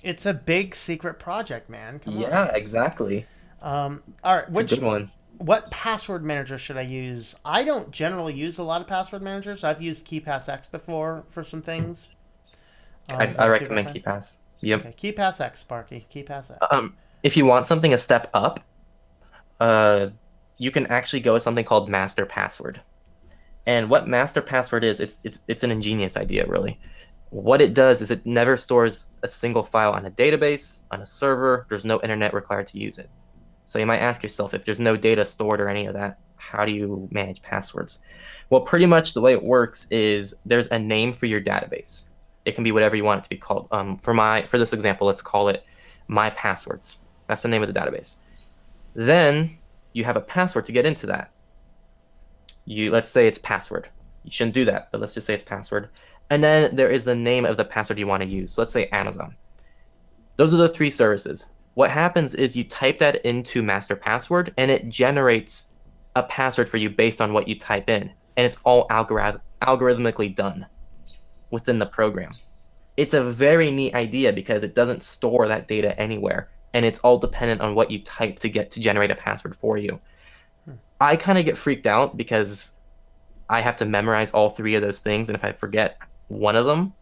It's a big secret project, man. Come on. Yeah, exactly. All right, It's a which good one. what password manager should I use? I don't generally use a lot of password managers. I've used KeePassX before for some things. Is I that what you recommend recommend? KeePass. Yep. Okay, KeePassX, Sparky. KeePassX. If you want something a step up, uh, you can actually go with something called master password. And what master password is, it's an ingenious idea, really. What it does is it never stores a single file on a database, on a server. There's no internet required to use it. So you might ask yourself, if there's no data stored or any of that, how do you manage passwords? Well, pretty much the way it works is there's a name for your database. It can be whatever you want it to be called. For this example, let's call it my passwords. That's the name of the database. Then you have a password to get into that. Let's say it's password. You shouldn't do that, but let's just say it's password. And then there is the name of the password you want to use. So let's say Amazon. Those are the three services. What happens is you type that into master password and it generates a password for you based on what you type in. And it's all algorithmically done within the program. It's a very neat idea because it doesn't store that data anywhere. And it's all dependent on what you type to generate a password for you. I kind of get freaked out because I have to memorize all three of those things, and if I forget one of them,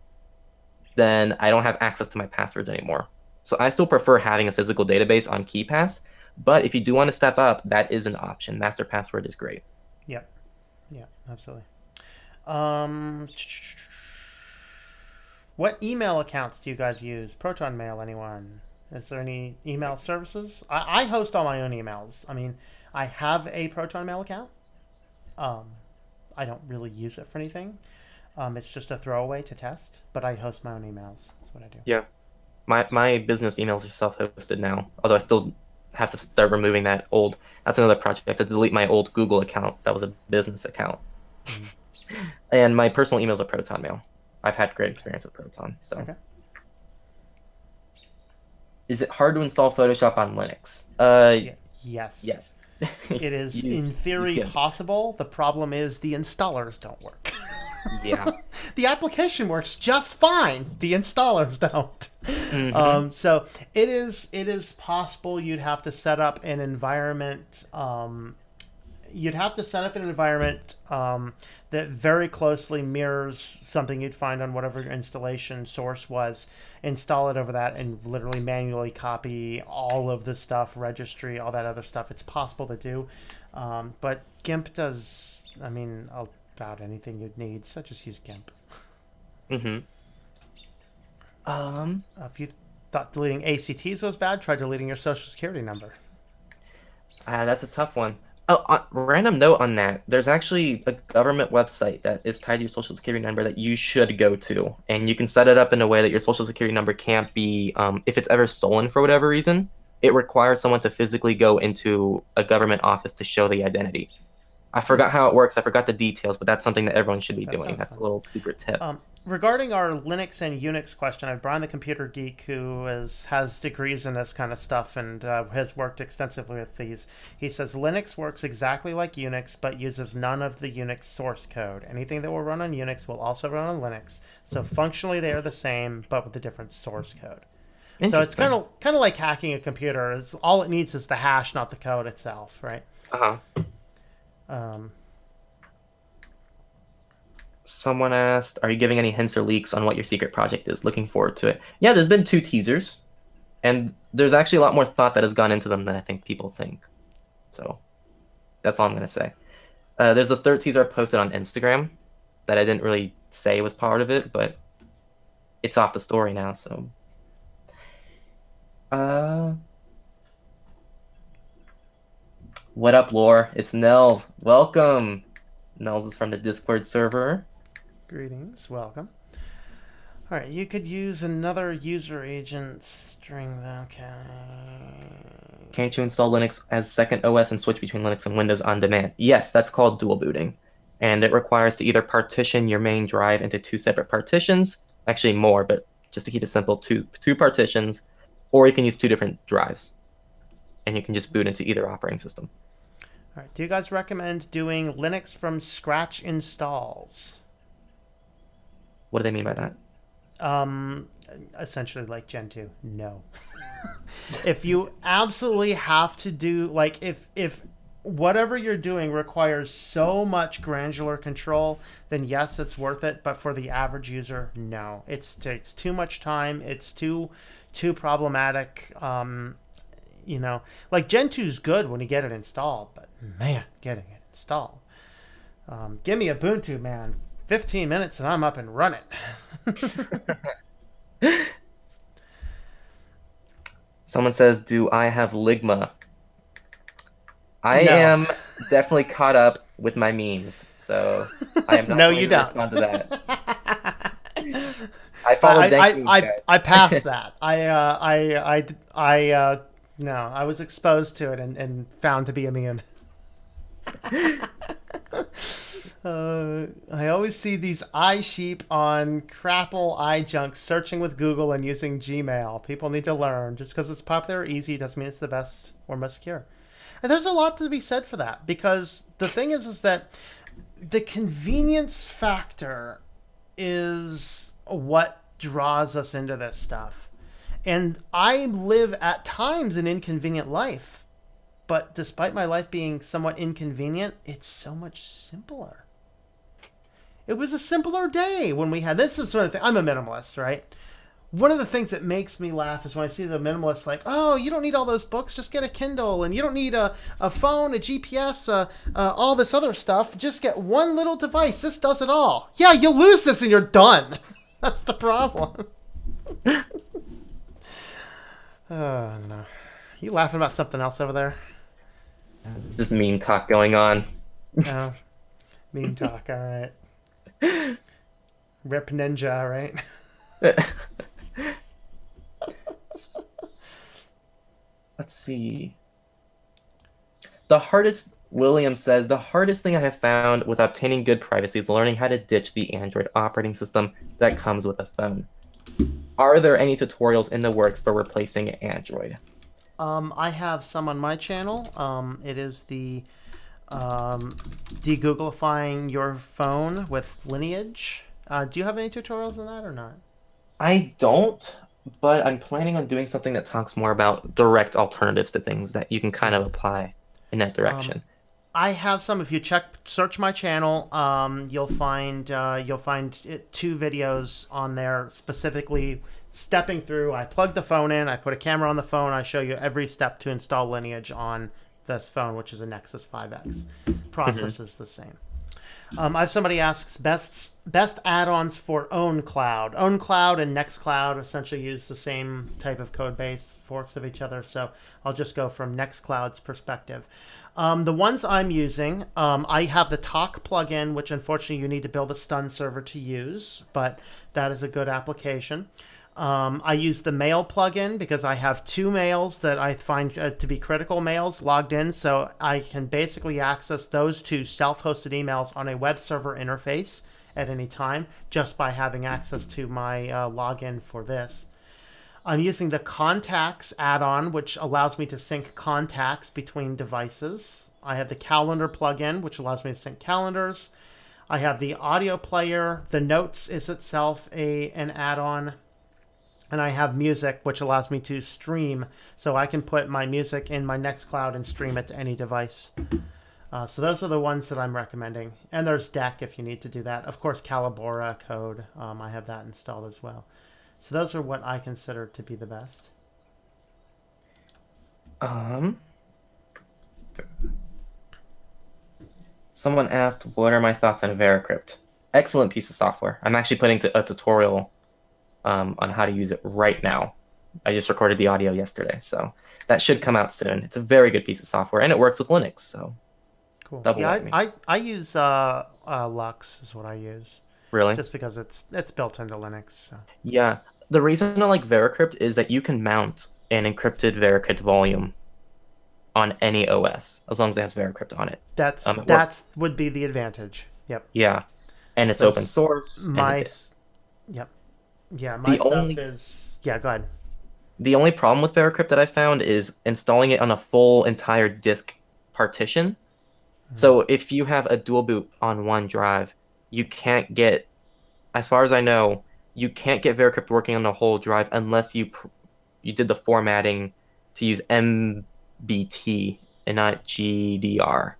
then I don't have access to my passwords anymore. So I still prefer having a physical database on KeePass, but if you do want to step up, that is an option. Master password is great. Yep. Yeah, absolutely. Um, what email accounts do you guys use? Proton Mail, anyone? Is there any email services? I host all my own emails. I mean, I have a Proton Mail account. Um, I don't really use it for anything. It's just a throwaway to test, but I host my own emails. That's what I do. Yeah, my business emails are self-hosted now, although I still have to start removing that old. That's another project. I have to delete my old Google account. That was a business account, Mm-hmm. and my personal emails are Proton Mail. I've had great experience with Proton. So, Okay. is it hard to install Photoshop on Linux? Yeah. Yes. Yes. It is use in theory GIMP. possible. The problem is the installers don't work. Yeah. The application works just fine. The installers don't. Hmm. So it is possible. You'd have to set up an environment. You'd have to set up an environment that very closely mirrors something you'd find on whatever your installation source was. Install it over that and literally manually copy all of the stuff, registry, all that other stuff. It's possible to do, but GIMP does. I mean, about anything you'd need. So just use GIMP. Hmm. Um, If you thought deleting ACTs was bad, try deleting your social security number. that's a tough one. Oh, random note on that. There's actually a government website that is tied to your social security number that you should go to, and you can set it up in a way that your social security number can't be, if it's ever stolen for whatever reason, it requires someone to physically go into a government office to show the identity. I forgot how it works. I forgot the details, but that's something that everyone should be That doing. sounds That's a fun. little secret tip. Regarding our Linux and Unix question, I have Brian the Computer Geek, who has degrees in this kind of stuff and has worked extensively with these. He says Linux works exactly like Unix, but uses none of the Unix source code. Anything that will run on Unix will also run on Linux. So functionally, they are the same, but with a different source code. So it's kind Interesting. of like hacking a computer. All it needs is the hash, not the code itself, right? Uh-huh. Um, Someone asked, are you giving any hints or leaks on what your secret project is? Looking forward to it. Yeah, there's been two teasers, and there's actually a lot more thought that has gone into them than I think people think. So that's all I'm going to say. There's a third teaser I posted on Instagram that I didn't really say was part of it, but it's off the story now. So, uh, what up, Lore? It's Nels. Welcome. Nels is from the Discord server. Greetings, welcome. All right, you could use another user agent string. Okay. Can't you install Linux as second OS and switch between Linux and Windows on demand? Yes, that's called dual booting. And it requires to either partition your main drive into two separate partitions, actually more, but just to keep it simple, two partitions, or you can use two different drives. And you can just boot into either operating system. All right. Do you guys recommend doing Linux from scratch installs? What do they mean by that? Um, Essentially like Gen 2. No. If you absolutely have to do like if whatever you're doing requires so much granular control, then yes, it's worth it. But for the average user, no. It takes too much time. It's too problematic. Like Gen 2 is good when you get it installed, but man, getting it installed. Give me Ubuntu, man. 15 minutes and I'm up and running. Someone says, do I have Ligma? I No. am definitely caught up with my memes, so I am not No, going you to don't. respond to that. I follow Dank Memes, I guys. passed that. No, I was exposed to it and found to be immune. I always see these eye sheep on Crapple iJunk searching with Google and using Gmail. People need to learn. Just because it's popular or easy doesn't mean it's the best or most secure. And there's a lot to be said for that because the thing is that the convenience factor is what draws us into this stuff. And I live at times an inconvenient life but despite my life being somewhat inconvenient, it's so much simpler. It was a simpler day when we had this. Is sort of thing. I'm a minimalist, right? One of the things that makes me laugh is when I see the minimalists like, oh, you don't need all those books, just get a Kindle, and you don't need a phone, a GPS, all this other stuff. Just get one little device. This does it all. Yeah, you'll lose this and you're done. That's the problem. I don't know. You laughing about something else over there? This is meme talk going on. Oh, meme talk. All right. Rip Ninja, right? Let's see. William says, the hardest thing I have found with obtaining good privacy is learning how to ditch the Android operating system that comes with a phone. Are there any tutorials in the works for replacing Android? I have some on my channel. It is the de-Googlifying your phone with Lineage. Do you have any tutorials on that or not? I don't, but I'm planning on doing something that talks more about direct alternatives to things that you can kind of apply in that direction. I have some. If you search my channel, you'll find two videos on there specifically stepping through. I plug the phone in, I put a camera on the phone, I show you every step to install Lineage on this phone, which is a Nexus 5X. Process is the same. I have somebody asks best add-ons for OwnCloud. OwnCloud and Nextcloud essentially use the same type of code base, forks of each other. So I'll just go from Nextcloud's perspective. The ones I'm using, I have the Talk plugin, which unfortunately you need to build a stun server to use, but that is a good application. I use the mail plugin because I have two mails that I find to be critical mails logged in, so I can basically access those two self-hosted emails on a web server interface at any time just by having access to my login for this. I'm using the Contacts add-on, which allows me to sync contacts between devices. I have the Calendar plugin, which allows me to sync calendars. I have the audio player. The Notes is itself an add-on. And I have music, which allows me to stream, so I can put my music in my Nextcloud and stream it to any device. So those are the ones that I'm recommending. And there's Deck if you need to do that. Of course, Calibora code, I have that installed as well. So those are what I consider to be the best. Someone asked, what are my thoughts on Veracrypt? Excellent piece of software. I'm actually putting a tutorial on how to use it right now. I just recorded the audio yesterday, so that should come out soon. It's a very good piece of software, and it works with Linux, so cool. Double yeah, I use Lux is what I use. Really? Just because it's built into Linux. So. Yeah. The reason I like Veracrypt is that you can mount an encrypted Veracrypt volume on any OS as long as it has Veracrypt on it. That's would be the advantage. Yep. Yeah, and it's open source. Yep. Yeah, my stuff is... Yeah, go ahead. The only problem with Veracrypt that I found is installing it on a full entire disk partition. So if you have a dual boot on one drive, you can't get, as far as I know, you can't get Veracrypt working on the whole drive unless you did the formatting to use MBT and not GDR.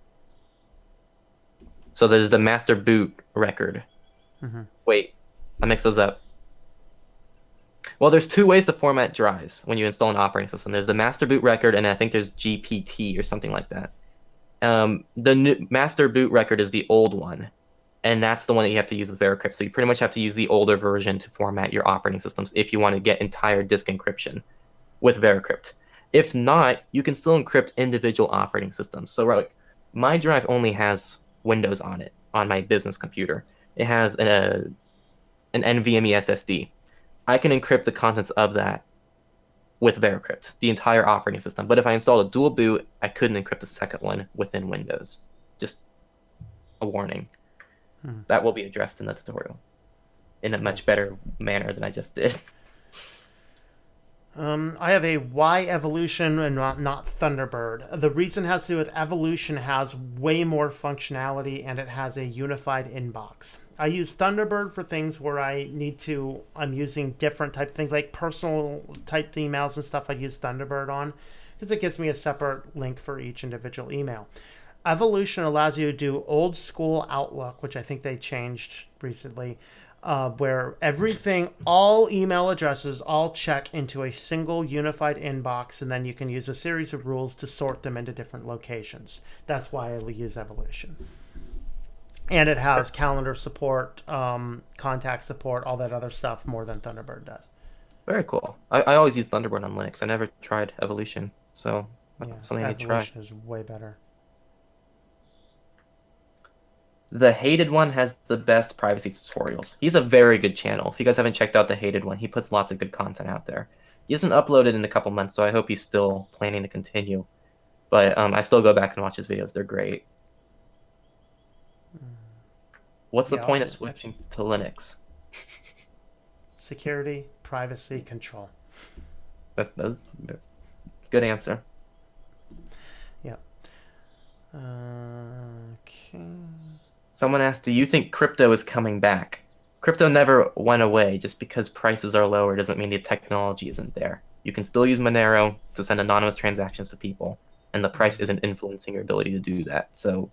So there's the master boot record. Wait, I mixed those up. Well, there's two ways to format drives when you install an operating system. There's the master boot record, and I think there's GPT or something like that. The new master boot record is the old one, and that's the one that you have to use with Veracrypt. So you pretty much have to use the older version to format your operating systems if you want to get entire disk encryption with Veracrypt. If not, you can still encrypt individual operating systems. So like, my drive only has Windows on it, on my business computer. It has an NVMe SSD. I can encrypt the contents of that with Veracrypt, the entire operating system. But if I install a dual boot, I couldn't encrypt the second one within Windows. Just a warning. That will be addressed in the tutorial in a much better manner than I just did. I have a Y Evolution and not Thunderbird. The reason has to do with Evolution has way more functionality and it has a unified inbox. I use Thunderbird for things where I'm using different type of things like personal type emails and stuff. I use Thunderbird on because it gives me a separate link for each individual email. Evolution allows you to do old school Outlook, which I think they changed recently, where everything, all email addresses, all check into a single unified inbox, and then you can use a series of rules to sort them into different locations. That's why I use Evolution. And it has calendar support, contact support, all that other stuff more than Thunderbird does. Very cool. I always use Thunderbird on Linux. I never tried Evolution, so that's something I need to try. Evolution is way better. The Hated One has the best privacy tutorials. He's a very good channel. If you guys haven't checked out The Hated One, he puts lots of good content out there. He hasn't uploaded in a couple months, so I hope he's still planning to continue. But I still go back and watch his videos. They're great. What's the point of switching to Linux? Security, privacy, control. That's good answer. Yeah. Okay. Someone asked, do you think crypto is coming back? Crypto never went away. Just because prices are lower doesn't mean the technology isn't there. You can still use Monero to send anonymous transactions to people, and the price isn't influencing your ability to do that. So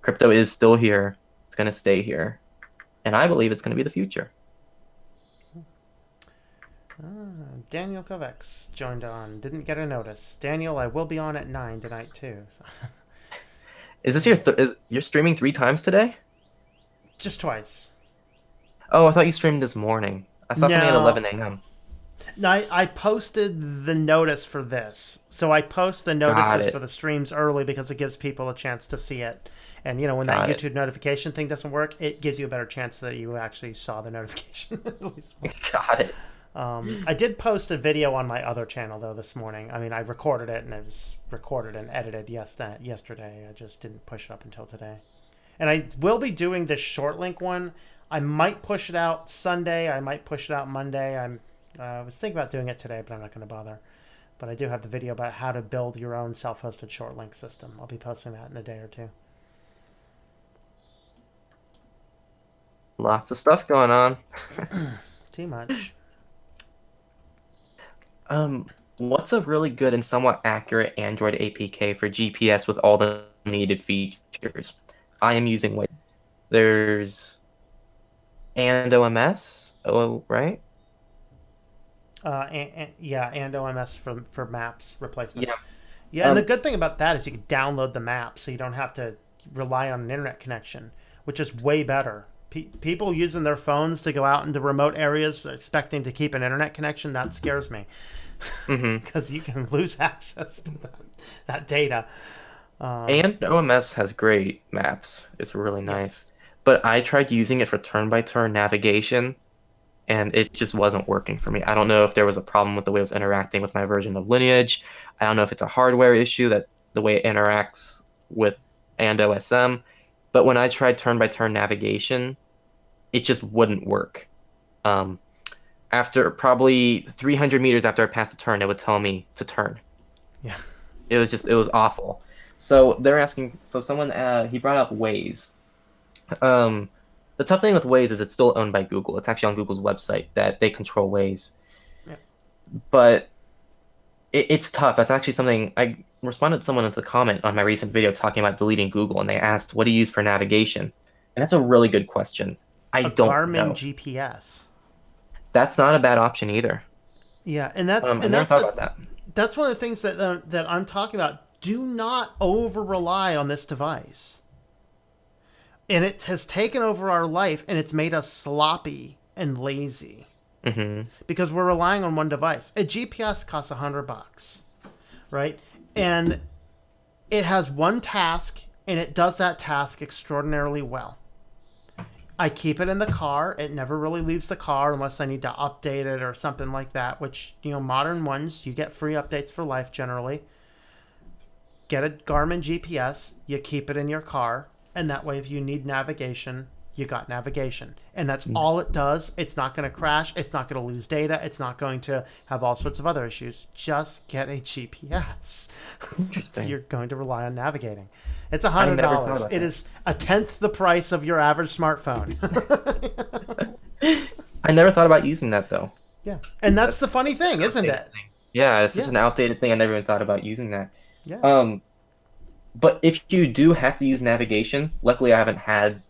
crypto is still here. It's going to stay here. And I believe it's going to be the future. Daniel Kovacs joined on. Didn't get a notice. Daniel, I will be on at 9 tonight too. So. Is this you're streaming 3 times today? Just twice. Oh, I thought you streamed this morning. I saw something at 11 a.m. No, I posted the notice for this. So I post the notices for the streams early because it gives people a chance to see it. And, when that YouTube notification thing doesn't work, it gives you a better chance that you actually saw the notification. Got it. I did post a video on my other channel, though, this morning. I mean, I recorded it, and it was recorded and edited yesterday. I just didn't push it up until today. And I will be doing this short link one. I might push it out Sunday. I might push it out Monday. I was thinking about doing it today, but I'm not going to bother. But I do have the video about how to build your own self-hosted short link system. I'll be posting that in a day or two. Lots of stuff going on. Too much. What's a really good and somewhat accurate Android APK for GPS with all the needed features? I am using Waze. There's AndOMS, right? And OMS for maps replacements. Yeah. Yeah, and the good thing about that is you can download the map, so you don't have to rely on an internet connection, which is way better. People using their phones to go out into remote areas expecting to keep an internet connection, that scares me. Because you can lose access to that data. And OMS has great maps. It's really nice. But I tried using it for turn-by-turn navigation, and it just wasn't working for me. I don't know if there was a problem with the way it was interacting with my version of Lineage. I don't know if it's a hardware issue, that the way it interacts with AndOSM. But when I tried turn-by-turn navigation, it just wouldn't work. After probably 300 meters after I passed a turn, it would tell me to turn. Yeah. It was awful. So they're asking, someone, he brought up Waze. The tough thing with Waze is it's still owned by Google. It's actually on Google's website that they control Waze. Yeah. But it's tough. That's actually something I responded to someone with a comment on my recent video talking about deleting Google, and they asked, what do you use for navigation? And that's a really good question. I don't know. Garmin GPS. That's not a bad option either. Yeah, and that's I never thought about that. That's one of the things that I'm talking about. Do not over rely on this device. And it has taken over our life, and it's made us sloppy and lazy. Because we're relying on one device. A GPS costs $100, right? And it has one task, and it does that task extraordinarily well. I keep it in the car. It never really leaves the car unless I need to update it or something like that, which, modern ones, you get free updates for life generally. Get a Garmin GPS, you keep it in your car, and that way if you need navigation, you got navigation. And that's all it does. It's not going to crash. It's not going to lose data. It's not going to have all sorts of other issues. Just get a GPS. Interesting. You're going to rely on navigating. It's $100. It is a tenth the price of your average smartphone. I never thought about using that, though. Yeah. And that's the funny thing, isn't it? Yeah, it's just Yeah, an outdated thing. I never even thought about using that. yeah, Um, but if you do have to use navigation, luckily I haven't had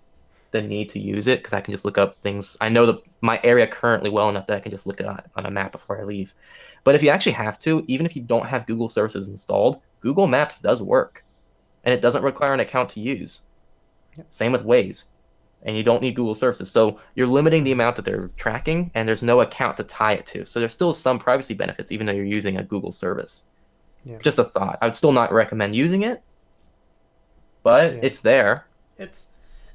the need to use it because I can just look up things. I know my area currently well enough that I can just look it on a map before I leave. But if you actually have to, even if you don't have Google services installed, Google Maps does work, and it doesn't require an account to use. yep. Same with Waze, and you don't need Google services. So you're limiting the Mhm. amount that they're tracking, and there's no account to tie it to. So there's still some privacy benefits, even though you're using a Google service. Yeah, Just a thought. I would still not recommend using it, but yeah. it's there. It's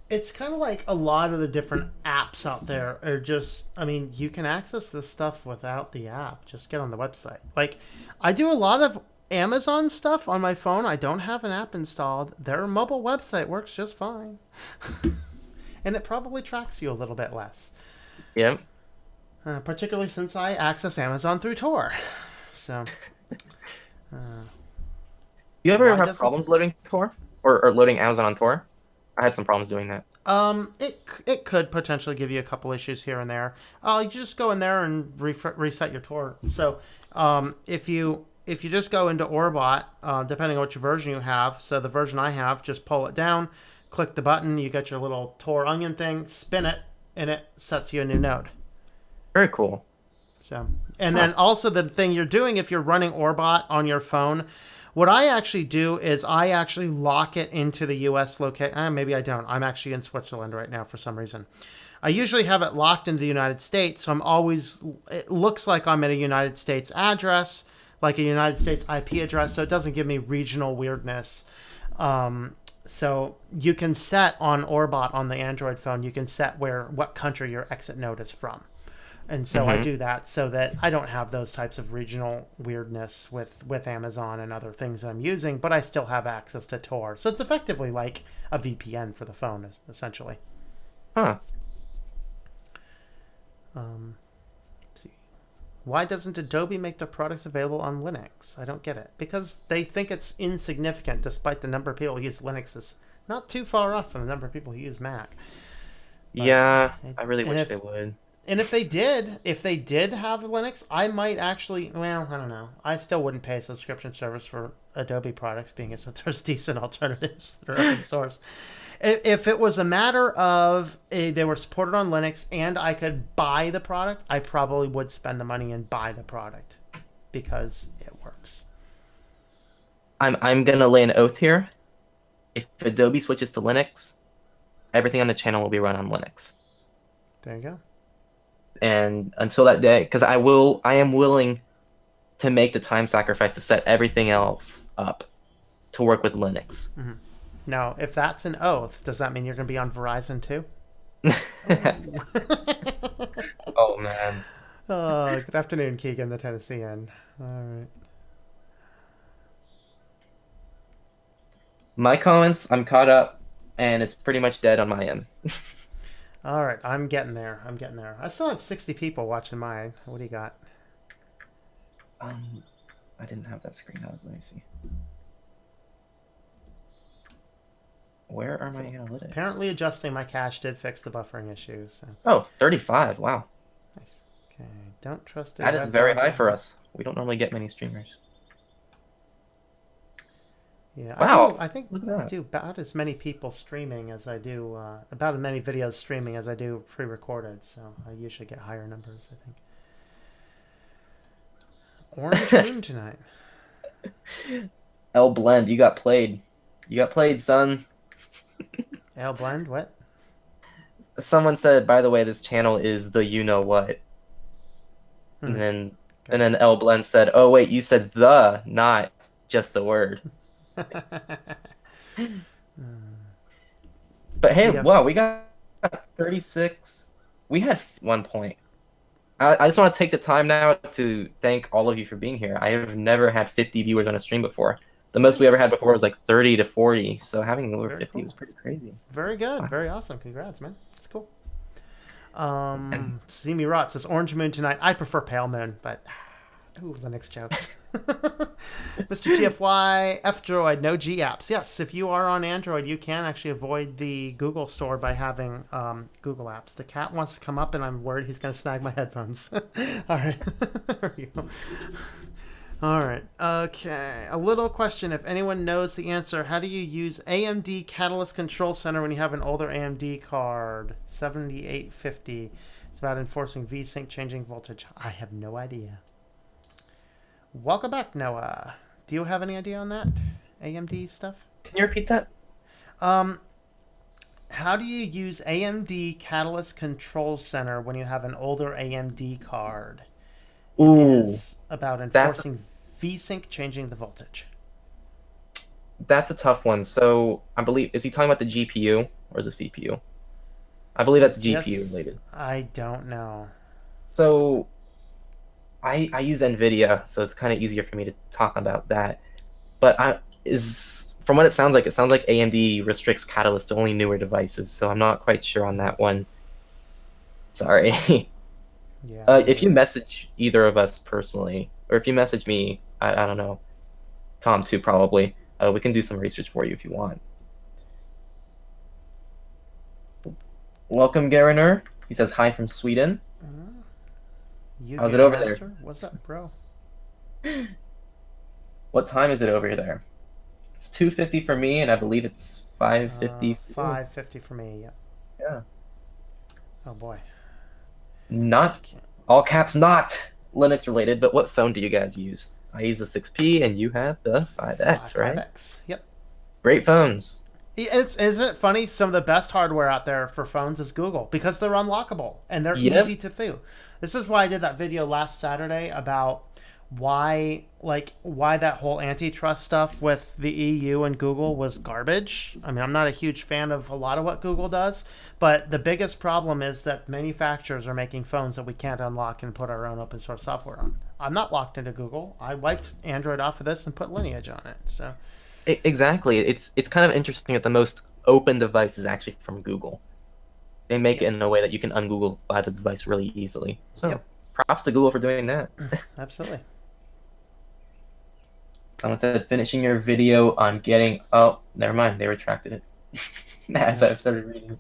it's kind of like a lot of the different apps out there are just, I mean, you can access this stuff without the app. Just get on the website. Like, I do a lot of Amazon stuff on my phone. I don't have an app installed. Their mobile website works just fine. And it probably tracks you a little bit less. Yeah. Particularly since I access Amazon through Tor. So, uh, You ever why have doesn't problems loading Tor or loading Amazon on Tor? I had some problems doing that. it could potentially give you a couple issues here and there. You just go in there and reset your Tor. So, if you just go into Orbot, depending on which version you have, so the version I have, just pull it down, click the button, you get your little Tor onion thing, spin it, and it sets you a new node. Very cool. So, and Huh. then also the thing you're doing if you're running Orbot on your phone, what I actually do is I actually lock it into the U.S. location. Maybe I don't. I'm actually in Switzerland right now for some reason. I usually have it locked into the United States, so I'm always. It looks like I'm at a United States address, like a United States IP address, so it doesn't give me regional weirdness. So you can set on Orbot on the Android phone. You can set what country your exit node is from. And so I Hmm. do that so that I don't have those types of regional weirdness with Amazon and other things that I'm using, but I still have access to Tor. So it's effectively like a VPN for the phone, essentially. Huh. Um, let's see. Why doesn't Adobe make their products available on Linux? I don't get it. Because they think it's insignificant, despite the number of people who use Linux is not too far off from the number of people who use Mac. But Yeah, I really and wish if they would. if they did have Linux, I might actually. Well, I don't know. I still wouldn't pay a subscription service for Adobe products, being as that there's decent alternatives that are open source. If it was a matter of they were supported on Linux and I could buy the product, I probably would spend the money and buy the product because it works. I'm gonna lay an oath here. If Adobe switches to Linux, everything on the channel will be run on Linux. There you go. And until that day, because I am willing to make the time sacrifice to set everything else up to work with Linux. Mm-hmm. Now, if that's an oath, does that mean you're going to be on Verizon too? Ooh. Oh man. Good afternoon, Keegan, the Tennessean. All right. My comments, I'm caught up, and it's pretty much dead on my end. All right, I'm getting there. I'm getting there. I still have 60 people watching mine. What do you got? Um, I didn't have that screen up. Let me see. Where are my So analytics? apparently adjusting my cache did fix the buffering issue. So Oh, 35. Wow. nice. Okay, don't trust a That is web very high browser. for us. We don't normally get many streamers. Yeah, I do. Wow. I think Look at I that. do about as many people streaming as I do about as many videos streaming as I do pre-recorded. So I usually get higher numbers. I think. Orange Moon tonight. L Blend, you got played. You got played, son. L blend. What? Someone said, by the way, this channel is the you know what. And Hmm. then and then Gotcha. L Blend said, "Oh wait, you said the, not just the word." But hey, GF. wow, we got 36. We had 1 point. I just want to take the time now to thank all of you for being here. I have never had 50 viewers on a stream before. The most we ever Nice. had before was like 30 to 40. So having over Very 50 was cool. pretty crazy. Very good. Wow. Very awesome. Congrats, man. That's cool. And See me rot says Orange Moon tonight. I prefer Pale Moon, but ooh, Linux jokes. Mr. GFY, F Droid, no G apps. Yes, if you are on Android, you can actually avoid the Google Store by having Google apps. The cat wants to come up, and I'm worried he's going to snag my headphones. All right, there we go. All right. Okay. A little question. If anyone knows the answer, how do you use AMD Catalyst Control Center when you have an older AMD card? 7850. It's about enforcing VSync changing voltage. I have no idea. Welcome back, Noah. Do you have any idea on that? AMD stuff? Can you repeat that? Um, how do you use AMD Catalyst Control Center when you have an older AMD card? It Ooh, is about that's enforcing VSync changing the voltage. that's a tough one. So I believe is he talking about the GPU or the CPU? I believe I that's GPU guess related. I don't know. So I use NVIDIA, so it's kind of easier for me to talk about that. But I is from what it sounds like AMD restricts Catalyst to only newer devices, so I'm not quite sure on that one. Sorry. Yeah, me If you neither. message either of us personally, or if you message me, I don't know, Tom too probably, we can do some research for you if you want. Welcome, Gariner. He says hi from Sweden. You How's it Game over there? Master? What's up, bro? What time is it over there? It's 2:50 for me, and I believe it's 5:50 for you. 550 for me. Yep. Yeah. Oh boy. Not Can't- all caps, not Linux related, but what phone do you guys use? I use the 6P, and you have the 5X, right? 5X. Yep. Great phones. Isn't it funny? Some of the best hardware out there for phones is Google because they're unlockable and they're Yep. easy to do. This is why I did that video last Saturday about why that whole antitrust stuff with the EU and Google was garbage. I mean, I'm not a huge fan of a lot of what Google does, but the biggest problem is that manufacturers are making phones that we can't unlock and put our own open source software on. I'm not locked into Google. I wiped Android off of this and put Lineage on it. So, Exactly. It's kind of interesting that the most open device is actually from Google. They make it yep. in a way that you can ungoogle by the device really easily. So Yep. props to Google for doing that. Absolutely. Someone said finishing your video on getting. Oh, never mind. They retracted it as Yep. I've started reading.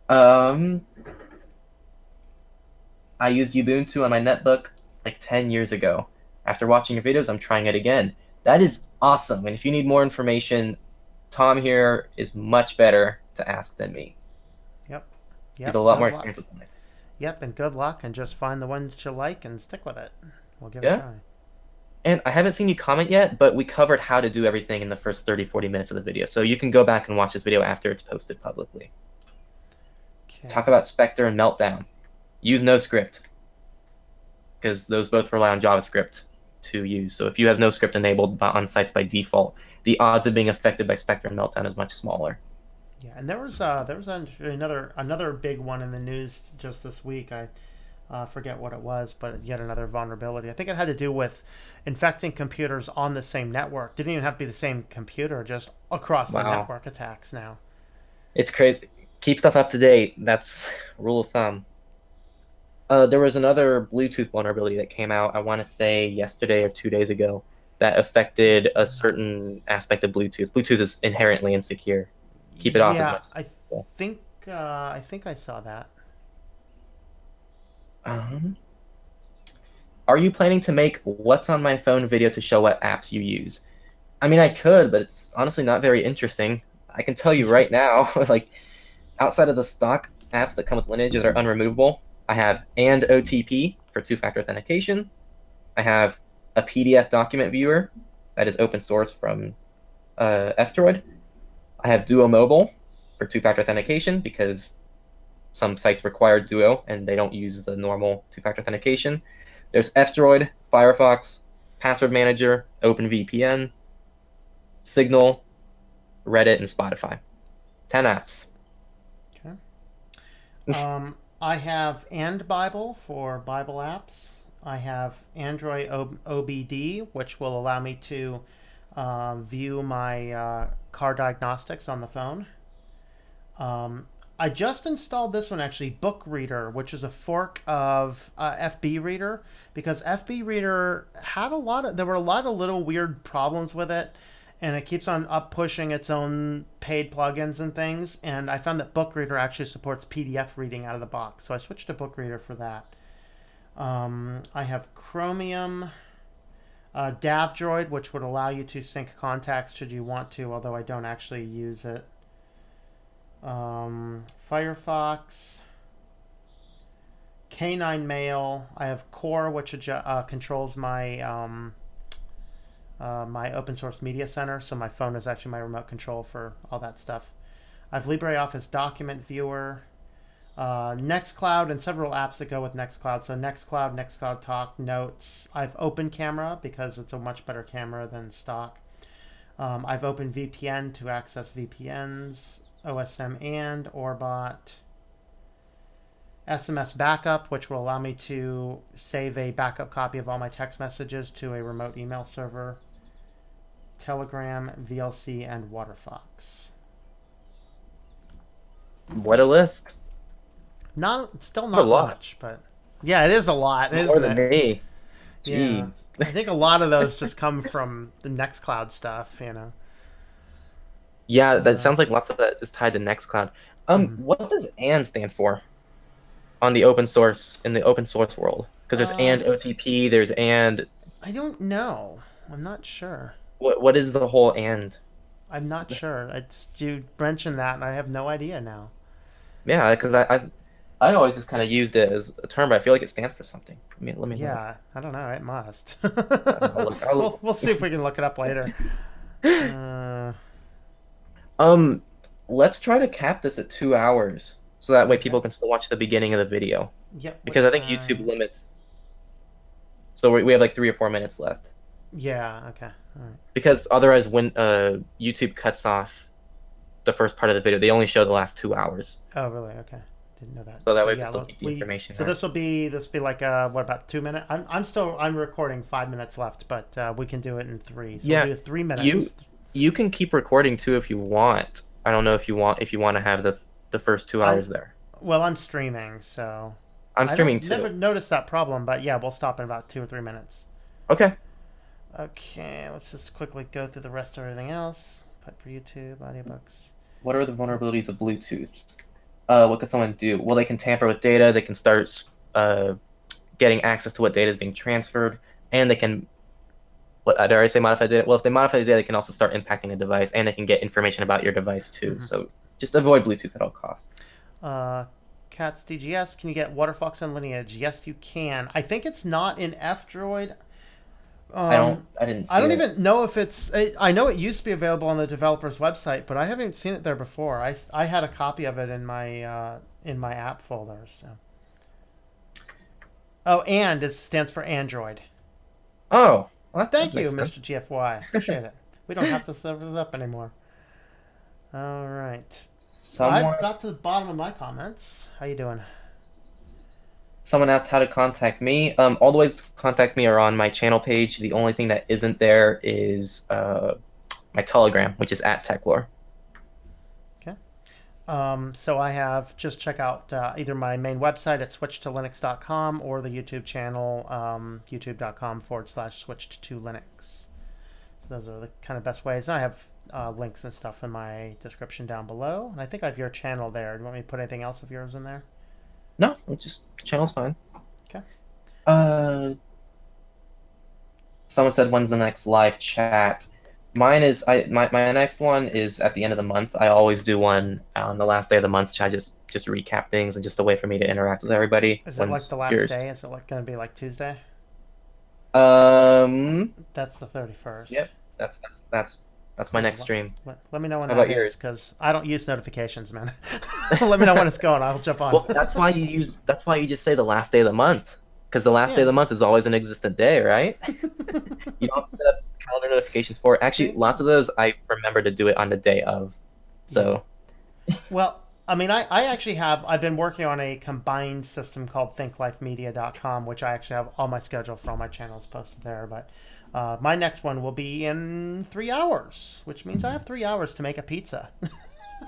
Um, I used Ubuntu on my netbook like 10 years ago. After watching your videos, I'm trying it again. That is awesome. And if you need more information, Tom here is much better to ask than me. Yep. He's a Yep. lot Good more luck. experienced with Linux. Yep. And good luck. And just find the one that you like and stick with it. We'll give it a Yeah. try. And I haven't seen you comment yet, but we covered how to do everything in the first 30, 40 minutes of the video. So you can go back and watch this video after it's posted publicly. Talk Okay. about Spectre and Meltdown. Use no script because those both rely on JavaScript to use. So if you have no script enabled on sites by default, the odds of being affected by Spectre and Meltdown is much smaller. Yeah. And there was another big one in the news just this week. I forget what it was, but yet another vulnerability. I think it had to do with infecting computers on the same network. Didn't even have to be the same computer, just across the Wow. network attacks now. It's crazy. Keep stuff up to date. That's rule of thumb. There was another Bluetooth vulnerability that came out, I want to say yesterday or 2 days ago, that affected a certain aspect of Bluetooth. Bluetooth is inherently insecure. Keep it off as Yeah, much as possible. think I think I saw that. Um, are you planning to make what's on my phone video to show what apps you use? I mean, I could, but it's honestly not very interesting. I can tell you right now, like outside of the stock apps that come with Lineage that are unremovable, I have and OTP for two-factor authentication. I have a PDF document viewer that is open source from F-Droid. I have Duo Mobile for two-factor authentication because some sites require Duo and they don't use the normal two-factor authentication. There's F-Droid, Firefox, Password Manager, OpenVPN, Signal, Reddit, and Spotify. 10 apps. Okay. I have and Bible for Bible apps. I have Android OBD, which will allow me to view my car diagnostics on the phone. I just installed this one actually, Book Reader, which is a fork of FB Reader, because FB Reader had there were a lot of little weird problems with it, and it keeps on up pushing its own paid plugins and things. And I found that Book Reader actually supports PDF reading out of the box, so I switched to Book Reader for that. I have Chromium. DAVdroid, which would allow you to sync contacts should you want to, although I don't actually use it. Firefox, K9 Mail. I have Core, which controls my open source media center, so my phone is actually my remote control for all that stuff. I have LibreOffice Document Viewer, Nextcloud, and several apps that go with Nextcloud. So Nextcloud, Nextcloud Talk, Notes. I've Open Camera because it's a much better camera than stock. I've Open VPN to access VPNs, OSM and Orbot. SMS Backup, which will allow me to save a backup copy of all my text messages to a remote email server. Telegram, VLC, and WaterFox. What a list. Still What a not lot. much, but yeah, it is a lot, More isn't than it? me. Yeah, Jeez. I think a lot of those just come from the Nextcloud stuff, Yeah, that Uh, sounds like lots of that is tied to Nextcloud. mhm. What does AND stand for on the open source in the open source world? Because there's AND um, OTP, there's AND. I don't know. I'm not sure. What is the whole AND? I'm not sure. You mentioned that, and I have no idea now. Yeah, because I always just kind of used it as a term, but I feel like it stands for something. Let me look. Yeah, I don't know. It must. I'll look. I'll We'll see if we can look it up later. look. Uh, Um, let's try to cap this at 2 hours, so that way okay. people can still watch the beginning of the video. Yep. What Because I think YouTube time? limits. So we have like 3 or 4 minutes left. Yeah. Okay. All right. Because otherwise, when YouTube cuts off the first part of the video, they only show the last 2 hours. Oh, really? Okay. Didn't know that. So that So way we can yeah, still keep the information So out. this will be like what about 2 minutes? I'm recording 5 minutes left, but we can do it in three. So we'll Yeah, do 3 minutes. you you can keep recording too if you want. I don't know if you want to have the first two I'm hours there. I'm streaming, so I'm I streaming don't too. never notice that problem. But yeah, we'll stop in about 2 or 3 minutes. Okay. Okay, let's just quickly go through the rest of everything else. Put for YouTube, audiobooks. What are the vulnerabilities of Bluetooth? What can someone do? Well, they can tamper with data. They can start getting access to what data is being transferred, and they can. What did I already say? Modify data. Well, if they modify the data, they can also start impacting the device, and they can get information about your device too. Mm-hmm. So just avoid Bluetooth at all costs. Cats DGS, can you get Waterfox on Lineage? Yes, you can. I think it's not in F-Droid. I don't. I didn't I see don't it. even know if I know it used to be available on the developer's website, but I haven't seen it there before. I had a copy of it in my app folder. So. Oh, and it stands for Android. Oh, well, that Thank you, makes Mr. sense. GFY. Appreciate it. We don't have to serve it up anymore. All right. Someone I've got to the bottom of my comments. How you doing? someone asked how to contact me. All the ways to contact me are on my channel page. The only thing that isn't there is my Telegram, which is at Techlore. Okay. So I have just check out either my main website at SwitchedtoLinux.com or the YouTube channel, youtube.com/switched2linux. So those are the kind of best ways. And I have links and stuff in my description down below. And I think I have your channel there. Do you want me to put anything else of yours in there? No, just channel's fine. Okay. Uh, Someone said when's the next live chat? Mine is my next one is at the end of the month. I always do one on the last day of the month. So I just recap things and just a way for me to interact with everybody. Is it like When's the last yours? day? Is it like going to be like Tuesday? Um, That's the 31st. yep, that's my next stream. Let me know when How that about is, yours? because I don't use notifications, man. Let me know when it's going. I'll jump on. Well, that's why you just say the last day of the month, because the last day of Yeah. the month is always an existent day, right? You don't set up calendar notifications for it. Actually, lots of those I remember to do it on the day of. So Well, I mean, I actually I've been working on a combined system called thinklifemedia.com, which I actually have all my schedule for all my channels posted there. But my next one will be in 3 hours, which means I have 3 hours to make a pizza.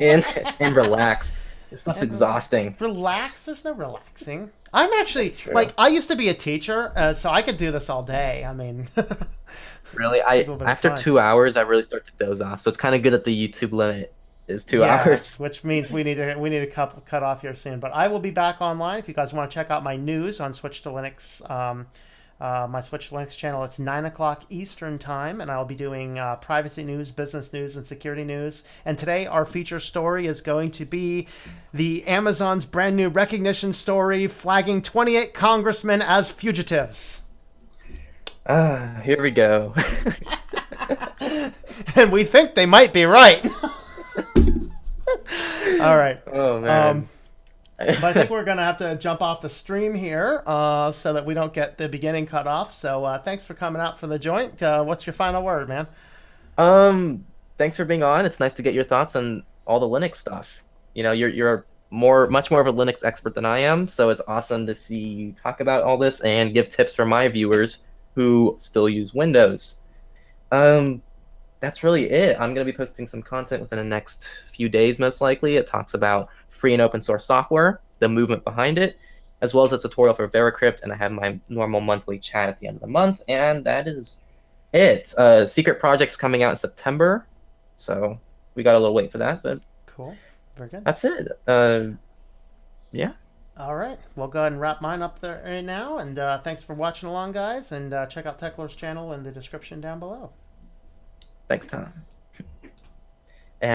and and relax. It's less And relax. exhausting. Relax? There's no relaxing. I'm actually, That's true. like, I used to be a teacher, so I could do this all day. I mean, Really, little bit of after time. 2 hours, I really start to doze off. So it's kind of good that the YouTube limit is 2 hours. which means we need to cut off here soon. But I will be back online if you guys want to check out my news on Switch to Linux. my Switch Linux channel. It's 9 o'clock Eastern Time, and I'll be doing privacy news, business news, and security news. And today, our feature story is going to be the Amazon's brand new recognition story flagging 28 congressmen as fugitives. Here we go. And we think they might be right. All right. Oh man. But I think we're going to have to jump off the stream here so that we don't get the beginning cut off. So thanks for coming out for the joint. What's your final word, man? Um, Thanks for being on. It's nice to get your thoughts on all the Linux stuff. You're much more of a Linux expert than I am, so it's awesome to see you talk about all this and give tips for my viewers who still use Windows. Um, that's really it. I'm going to be posting some content within the next few days, most likely. It talks about free and open source software, the movement behind it, as well as a tutorial for Veracrypt, and I have my normal monthly chat at the end of the month, and that is it. Secret project's coming out in September, so we got a little wait for that, but Cool. Very good. that's it. Yeah, All right. We'll go ahead and wrap mine up there right now. And thanks for watching along, guys. And check out Techlore's channel in the description down below. thanks, Tom.